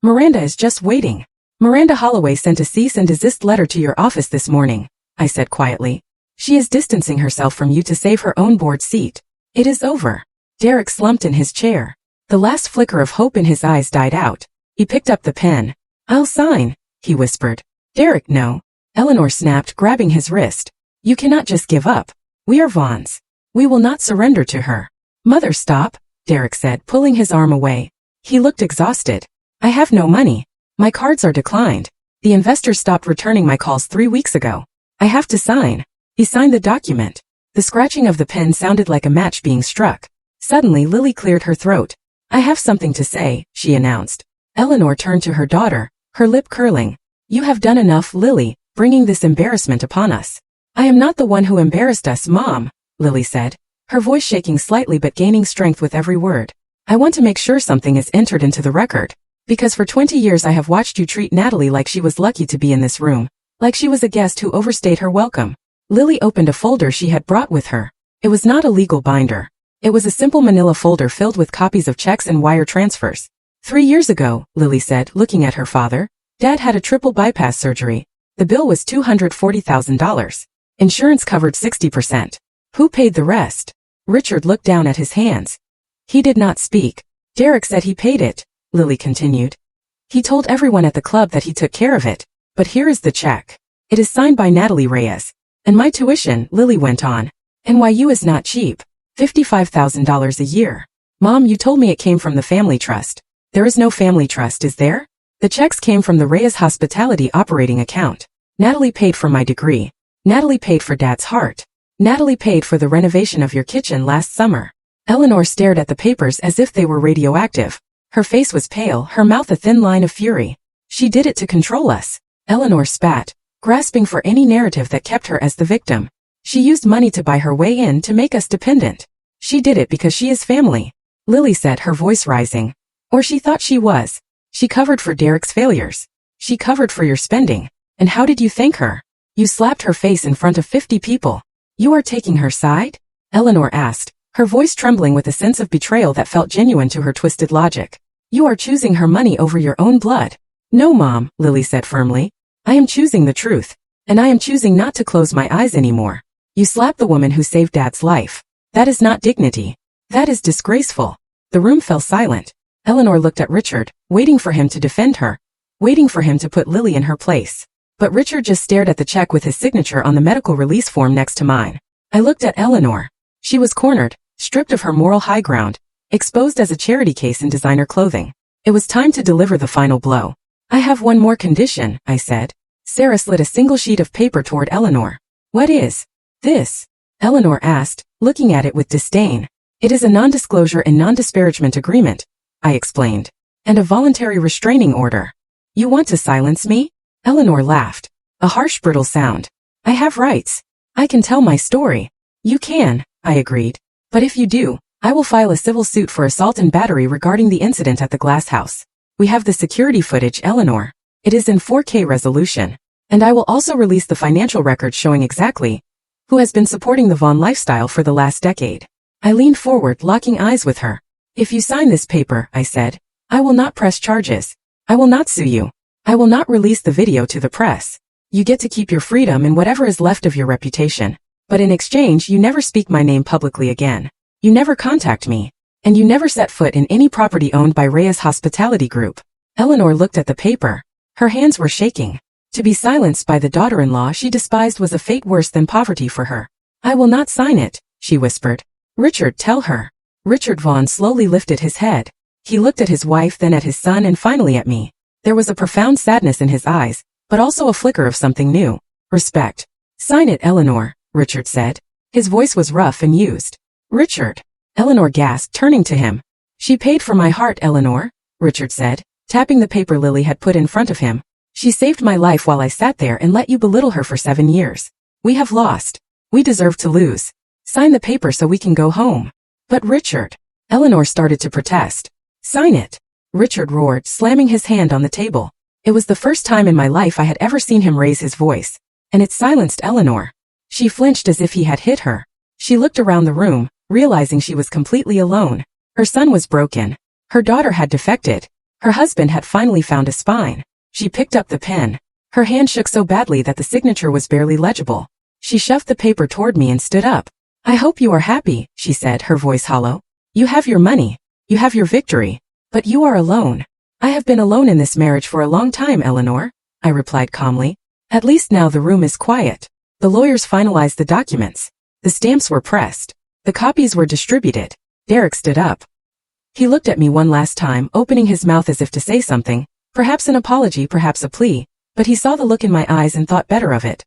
"Miranda is just waiting. Miranda Holloway sent a cease and desist letter to your office this morning," I said quietly. "She is distancing herself from you to save her own board seat. It is over." Derek slumped in his chair. The last flicker of hope in his eyes died out. He picked up the pen. "I'll sign," he whispered. "Derek, no," Eleanor snapped, grabbing his wrist. "You cannot just give up. We are Vaughns. We will not surrender to her." "Mother, stop," Derek said, pulling his arm away. He looked exhausted. "I have no money. My cards are declined. The investors stopped returning my calls 3 weeks ago. I have to sign." He signed the document. The scratching of the pen sounded like a match being struck. Suddenly Lily cleared her throat. "I have something to say," she announced. Eleanor turned to her daughter, her lip curling. "You have done enough, Lily, bringing this embarrassment upon us." "I am not the one who embarrassed us, Mom," Lily said, her voice shaking slightly but gaining strength with every word. I want to make sure something is entered into the record. Because for 20 years I have watched you treat Natalie like she was lucky to be in this room. Like she was a guest who overstayed her welcome. Lily opened a folder she had brought with her. It was not a legal binder. It was a simple manila folder filled with copies of checks and wire transfers. 3 years ago, Lily said, looking at her father, Dad had a triple bypass surgery. The bill was $240,000. Insurance covered 60%. Who paid the rest? Richard looked down at his hands. He did not speak. Derek said he paid it, Lily continued. He told everyone at the club that he took care of it. But here is the check. It is signed by Natalie Reyes. And my tuition, Lily went on. NYU is not cheap. $55,000 a year. Mom, you told me it came from the family trust. There is no family trust, is there? The checks came from the Reyes Hospitality operating account. Natalie paid for my degree. Natalie paid for Dad's heart. Natalie paid for the renovation of your kitchen last summer. Eleanor stared at the papers as if they were radioactive. Her face was pale, her mouth a thin line of fury. She did it to control us. Eleanor spat, grasping for any narrative that kept her as the victim. She used money to buy her way in to make us dependent. She did it because she is family. Lily said, her voice rising. Or she thought she was. She covered for Derek's failures. She covered for your spending. And how did you thank her? You slapped her face in front of 50 people. You are taking her side? Eleanor asked, her voice trembling with a sense of betrayal that felt genuine to her twisted logic. You are choosing her money over your own blood. No, Mom, Lily said firmly. I am choosing the truth. And I am choosing not to close my eyes anymore. You slapped the woman who saved Dad's life. That is not dignity. That is disgraceful. The room fell silent. Eleanor looked at Richard, waiting for him to defend her. Waiting for him to put Lily in her place. But Richard just stared at the check with his signature on the medical release form next to mine. I looked at Eleanor. She was cornered, stripped of her moral high ground, exposed as a charity case in designer clothing. It was time to deliver the final blow. I have one more condition, I said. Sarah slid a single sheet of paper toward Eleanor. What is this? Eleanor asked, looking at it with disdain. It is a non-disclosure and non-disparagement agreement, I explained. And a voluntary restraining order. You want to silence me? Eleanor laughed. A harsh, brittle sound. I have rights. I can tell my story. You can, I agreed. But if you do, I will file a civil suit for assault and battery regarding the incident at the glass house. We have the security footage, Eleanor. It is in 4K resolution. And I will also release the financial records showing exactly who has been supporting the Vaughn lifestyle for the last decade. I leaned forward, locking eyes with her. If you sign this paper, I said, I will not press charges. I will not sue you. I will not release the video to the press. You get to keep your freedom and whatever is left of your reputation. But in exchange, you never speak my name publicly again. You never contact me. And you never set foot in any property owned by Reyes Hospitality Group. Eleanor looked at the paper. Her hands were shaking. To be silenced by the daughter-in-law she despised was a fate worse than poverty for her. I will not sign it, she whispered. Richard, tell her. Richard Vaughn slowly lifted his head. He looked at his wife, then at his son, and finally at me. There was a profound sadness in his eyes, but also a flicker of something new. Respect. Sign it, Eleanor, Richard said. His voice was rough and used. Richard. Eleanor gasped, turning to him. She paid for my heart, Eleanor, Richard said, tapping the paper Lily had put in front of him. She saved my life while I sat there and let you belittle her for 7 years. We have lost. We deserve to lose. Sign the paper so we can go home. But Richard. Eleanor started to protest. Sign it. Richard roared, slamming his hand on the table. It was the first time in my life I had ever seen him raise his voice. And it silenced Eleanor. She flinched as if he had hit her. She looked around the room, realizing she was completely alone. Her son was broken. Her daughter had defected. Her husband had finally found a spine. She picked up the pen. Her hand shook so badly that the signature was barely legible. She shoved the paper toward me and stood up. I hope you are happy, she said, her voice hollow. You have your money. You have your victory. But you are alone. I have been alone in this marriage for a long time, Eleanor, I replied calmly. At least now the room is quiet. The lawyers finalized the documents. The stamps were pressed. The copies were distributed. Derek stood up. He looked at me one last time, opening his mouth as if to say something, perhaps an apology, perhaps a plea, but he saw the look in my eyes and thought better of it.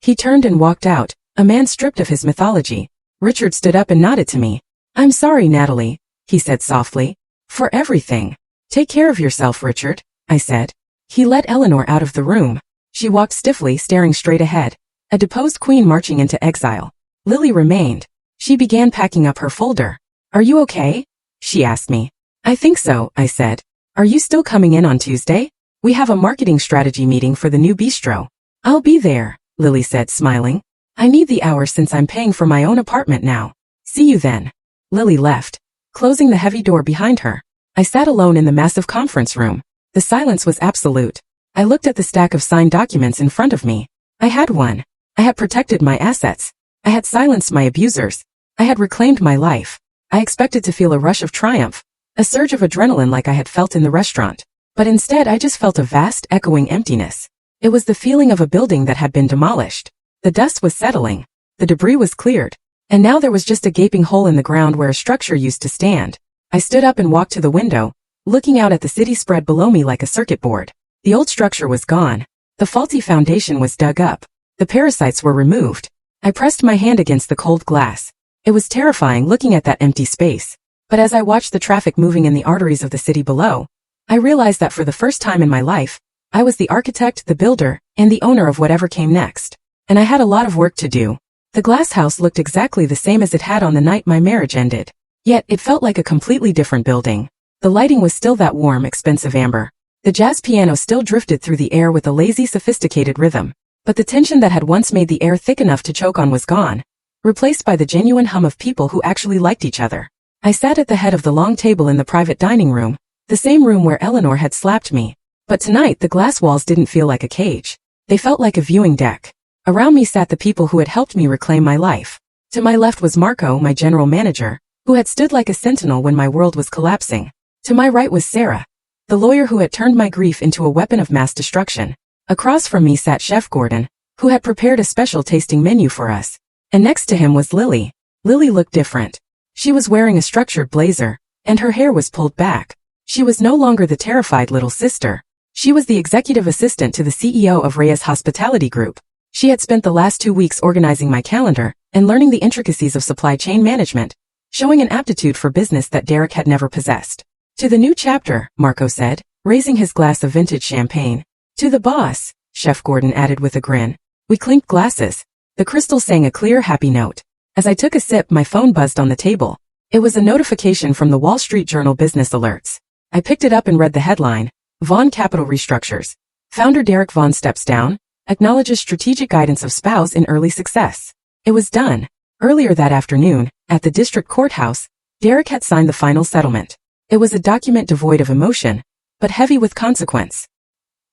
He turned and walked out, a man stripped of his mythology. Richard stood up and nodded to me. I'm sorry, Natalie, he said softly, for everything. Take care of yourself, Richard, I said. He led Eleanor out of the room. She walked stiffly, staring straight ahead. A deposed queen marching into exile. Lily remained. She began packing up her folder. "Are you okay?" she asked me. "I think so," I said. "Are you still coming in on Tuesday? We have a marketing strategy meeting for the new bistro." "I'll be there," Lily said, smiling. "I need the hours since I'm paying for my own apartment now. See you then." Lily left, closing the heavy door behind her. I sat alone in the massive conference room. The silence was absolute. I looked at the stack of signed documents in front of me. I had won. I had protected my assets. I had silenced my abusers. I had reclaimed my life. I expected to feel a rush of triumph, a surge of adrenaline like I had felt in the restaurant. But instead I just felt a vast, echoing emptiness. It was the feeling of a building that had been demolished. The dust was settling. The debris was cleared. And now there was just a gaping hole in the ground where a structure used to stand. I stood up and walked to the window, looking out at the city spread below me like a circuit board. The old structure was gone. The faulty foundation was dug up. The parasites were removed. I pressed my hand against the cold glass. It was terrifying looking at that empty space. But as I watched the traffic moving in the arteries of the city below, I realized that for the first time in my life, I was the architect, the builder, and the owner of whatever came next. And I had a lot of work to do. The glass house looked exactly the same as it had on the night my marriage ended. Yet it felt like a completely different building. The lighting was still that warm, expensive amber. The jazz piano still drifted through the air with a lazy, sophisticated rhythm. But the tension that had once made the air thick enough to choke on was gone, replaced by the genuine hum of people who actually liked each other. I sat at the head of the long table in the private dining room, the same room where Eleanor had slapped me. But tonight the glass walls didn't feel like a cage. They felt like a viewing deck. Around me sat the people who had helped me reclaim my life. To my left was Marco, my general manager, who had stood like a sentinel when my world was collapsing. To my right was Sarah, the lawyer who had turned my grief into a weapon of mass destruction. Across from me sat Chef Gordon, who had prepared a special tasting menu for us. And next to him was Lily. Lily looked different. She was wearing a structured blazer, and her hair was pulled back. She was no longer the terrified little sister. She was the executive assistant to the CEO of Reyes Hospitality Group. She had spent the last 2 weeks organizing my calendar and learning the intricacies of supply chain management, showing an aptitude for business that Derek had never possessed. "To the new chapter," Marco said, raising his glass of vintage champagne. "To the boss," Chef Gordon added with a grin. We clinked glasses. The crystal sang a clear, happy note. As I took a sip, my phone buzzed on the table. It was a notification from the Wall Street Journal Business Alerts. I picked it up and read the headline: Vaughn Capital Restructures. Founder Derek Vaughn steps down, acknowledges strategic guidance of spouse in early success. It was done. Earlier that afternoon, at the district courthouse, Derek had signed the final settlement. It was a document devoid of emotion, but heavy with consequence.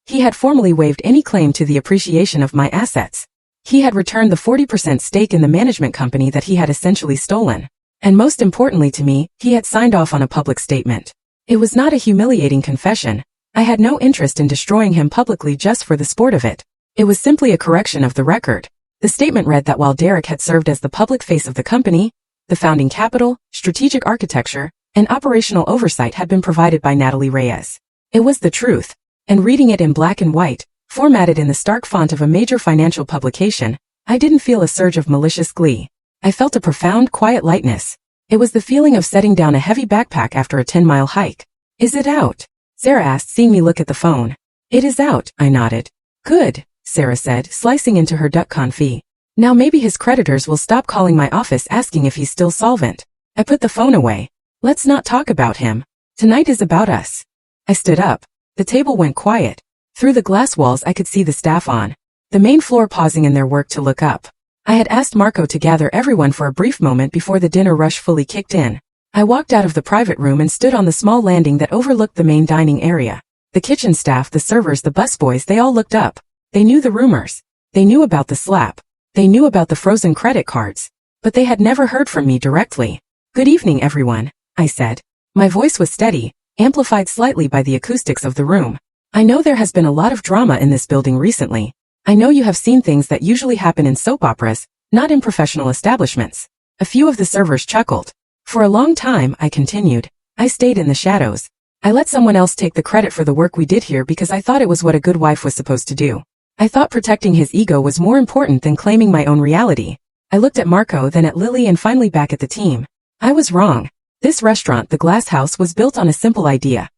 He had formally waived any claim to the appreciation of my assets. He had returned the 40% stake in the management company that he had essentially stolen. And most importantly to me, he had signed off on a public statement. It was not a humiliating confession. I had no interest in destroying him publicly just for the sport of it. It was simply a correction of the record. The statement read that while Derek had served as the public face of the company, the founding capital, strategic architecture, and operational oversight had been provided by Natalie Reyes. It was the truth. And reading it in black and white, formatted in the stark font of a major financial publication, I didn't feel a surge of malicious glee. I felt a profound, quiet lightness. It was the feeling of setting down a heavy backpack after a 10-mile hike. "Is it out?" Sarah asked, seeing me look at the phone. "It is out," I nodded. "Good," Sarah said, slicing into her duck confit. "Now maybe his creditors will stop calling my office asking if he's still solvent." I put the phone away. "Let's not talk about him. Tonight is about us." I stood up. The table went quiet. Through the glass walls I could see the staff on the main floor pausing in their work to look up. I had asked Marco to gather everyone for a brief moment before the dinner rush fully kicked in. I walked out of the private room and stood on the small landing that overlooked the main dining area. The kitchen staff, the servers, the busboys, they all looked up. They knew the rumors. They knew about the slap. They knew about the frozen credit cards. But they had never heard from me directly. "Good evening, everyone," I said. My voice was steady, amplified slightly by the acoustics of the room. "I know there has been a lot of drama in this building recently. I know you have seen things that usually happen in soap operas, not in professional establishments." A few of the servers chuckled. "For a long time," I continued, "I stayed in the shadows. I let someone else take the credit for the work we did here because I thought it was what a good wife was supposed to do. I thought protecting his ego was more important than claiming my own reality." I looked at Marco, then at Lily, and finally back at the team. I was wrong. This restaurant, the Glass House, was built on a simple idea.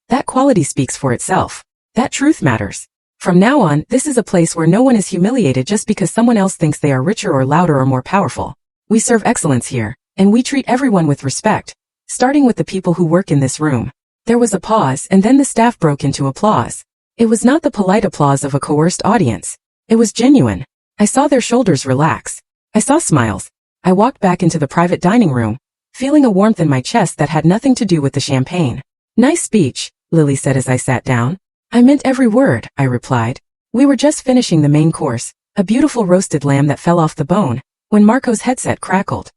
That quality speaks for itself. That truth matters. From now on, this is a place where no one is humiliated just because someone else thinks they are richer or louder or more powerful. We serve excellence here, and we treat everyone with respect, starting with the people who work in this room. There was a pause, and then the staff broke into applause. It was not the polite applause of a coerced audience. It was genuine. I saw their shoulders relax. I saw smiles. I walked back into the private dining room, feeling a warmth in my chest that had nothing to do with the champagne. Nice speech, Lily said as I sat down. I meant every word, I replied. We were just finishing the main course, a beautiful roasted lamb that fell off the bone, when Marco's headset crackled.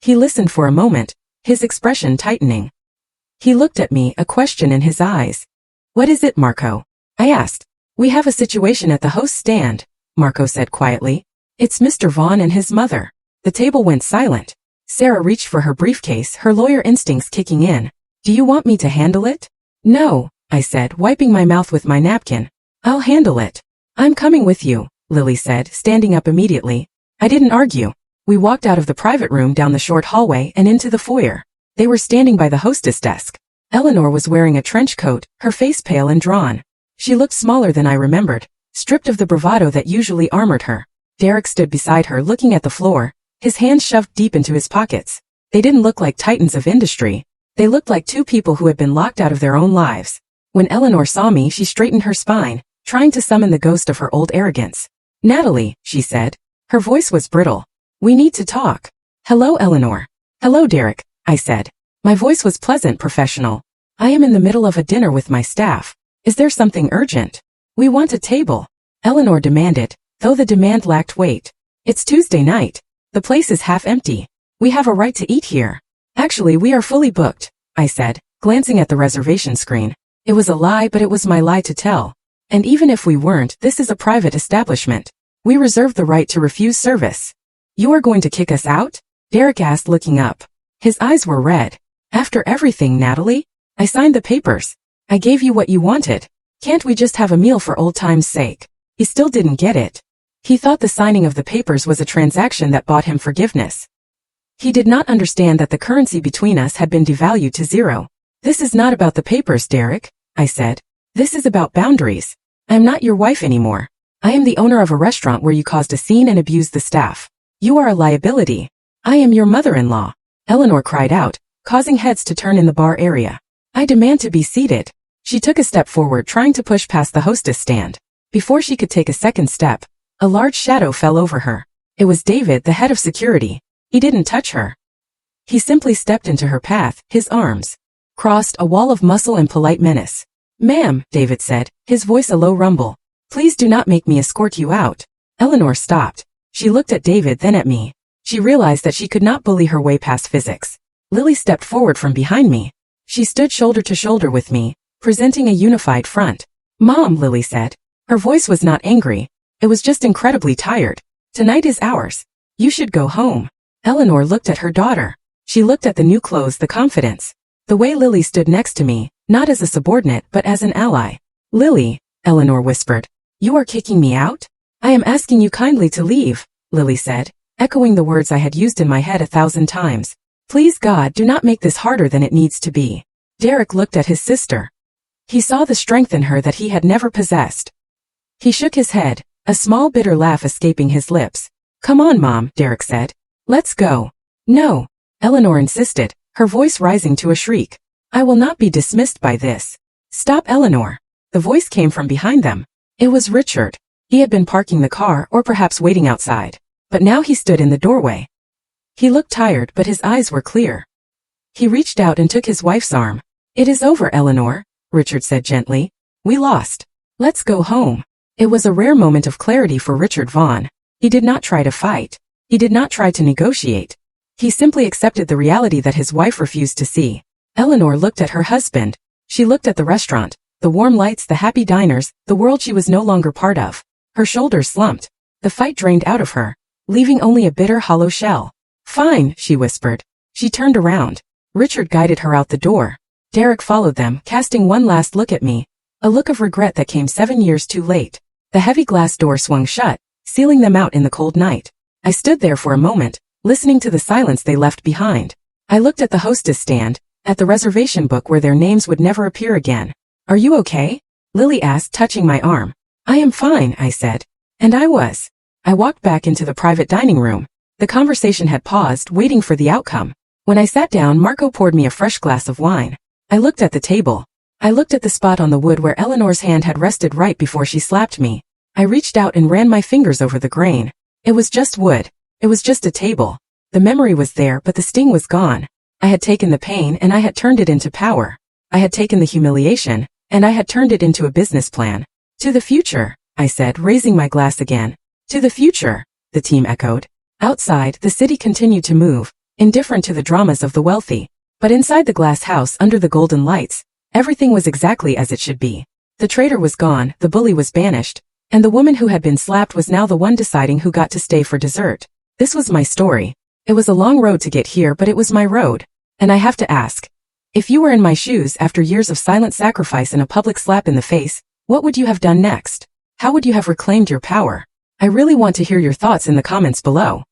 He listened for a moment, his expression tightening. He looked at me, a question in his eyes. What is it, Marco? I asked. We have a situation at the host stand, Marco said quietly. It's Mr. Vaughn and his mother. The table went silent. Sarah reached for her briefcase, her lawyer instincts kicking in. Do you want me to handle it? No, I said, wiping my mouth with my napkin. I'll handle it. I'm coming with you, Lily said, standing up immediately. I didn't argue. We walked out of the private room down the short hallway and into the foyer. They were standing by the hostess desk. Eleanor was wearing a trench coat, her face pale and drawn. She looked smaller than I remembered, stripped of the bravado that usually armored her. Derek stood beside her looking at the floor, his hands shoved deep into his pockets. They didn't look like titans of industry. They looked like two people who had been locked out of their own lives. When Eleanor saw me, she straightened her spine, trying to summon the ghost of her old arrogance. Natalie, she said. Her voice was brittle. We need to talk. Hello, Eleanor. Hello, Derek, I said. My voice was pleasant, professional. I am in the middle of a dinner with my staff. Is there something urgent? We want a table, Eleanor demanded, though the demand lacked weight. It's Tuesday night. The place is half empty. We have a right to eat here. Actually, we are fully booked, I said, glancing at the reservation screen. It was a lie, but it was my lie to tell. And even if we weren't, this is a private establishment. We reserve the right to refuse service. You are going to kick us out? Derek asked, looking up. His eyes were red. After everything, Natalie? I signed the papers. I gave you what you wanted. Can't we just have a meal for old time's sake? He still didn't get it. He thought the signing of the papers was a transaction that bought him forgiveness. He did not understand that the currency between us had been devalued to zero. This is not about the papers, Derek, I said. This is about boundaries. I am not your wife anymore. I am the owner of a restaurant where you caused a scene and abused the staff. You are a liability. I am your mother-in-law, Eleanor cried out, causing heads to turn in the bar area. I demand to be seated. She took a step forward, trying to push past the hostess stand. Before she could take a second step, a large shadow fell over her. It was David, the head of security. He didn't touch her. He simply stepped into her path, his arms crossed, a wall of muscle and polite menace. Ma'am, David said, his voice a low rumble. Please do not make me escort you out. Eleanor stopped. She looked at David, then at me. She realized that she could not bully her way past physics. Lily stepped forward from behind me. She stood shoulder to shoulder with me, presenting a unified front. Mom, Lily said. Her voice was not angry. It was just incredibly tired. Tonight is ours. You should go home. Eleanor looked at her daughter. She looked at the new clothes, the confidence. The way Lily stood next to me, not as a subordinate but as an ally. Lily, Eleanor whispered. You are kicking me out? I am asking you kindly to leave, Lily said, echoing the words I had used in my head 1,000 times. Please God, do not make this harder than it needs to be. Derek looked at his sister. He saw the strength in her that he had never possessed. He shook his head, a small bitter laugh escaping his lips. Come on, Mom, Derek said. Let's go. No, Eleanor insisted, her voice rising to a shriek. I will not be dismissed by this. Stop, Eleanor. The voice came from behind them. It was Richard. He had been parking the car or perhaps waiting outside. But now he stood in the doorway. He looked tired, but his eyes were clear. He reached out and took his wife's arm. It is over, Eleanor, Richard said gently. We lost. Let's go home. It was a rare moment of clarity for Richard Vaughn. He did not try to fight. He did not try to negotiate. He simply accepted the reality that his wife refused to see. Eleanor looked at her husband. She looked at the restaurant, the warm lights, the happy diners, the world she was no longer part of. Her shoulders slumped. The fight drained out of her, leaving only a bitter, hollow shell. Fine, she whispered. She turned around. Richard guided her out the door. Derek followed them, casting one last look at me. A look of regret that came 7 years too late. The heavy glass door swung shut, sealing them out in the cold night. I stood there for a moment, listening to the silence they left behind. I looked at the hostess stand, at the reservation book where their names would never appear again. Are you okay? Lily asked, touching my arm. I am fine, I said. And I was. I walked back into the private dining room. The conversation had paused, waiting for the outcome. When I sat down, Marco poured me a fresh glass of wine. I looked at the table. I looked at the spot on the wood where Eleanor's hand had rested right before she slapped me. I reached out and ran my fingers over the grain. It was just wood. It was just a table. The memory was there, but the sting was gone. I had taken the pain and I had turned it into power. I had taken the humiliation, and I had turned it into a business plan. To the future, I said, raising my glass again. To the future, the team echoed. Outside, the city continued to move, indifferent to the dramas of the wealthy. But inside the glass house under the golden lights, everything was exactly as it should be. The traitor was gone, the bully was banished, and the woman who had been slapped was now the one deciding who got to stay for dessert. This was my story. It was a long road to get here, but it was my road. And I have to ask, if you were in my shoes after years of silent sacrifice and a public slap in the face, what would you have done next? How would you have reclaimed your power? I really want to hear your thoughts in the comments below.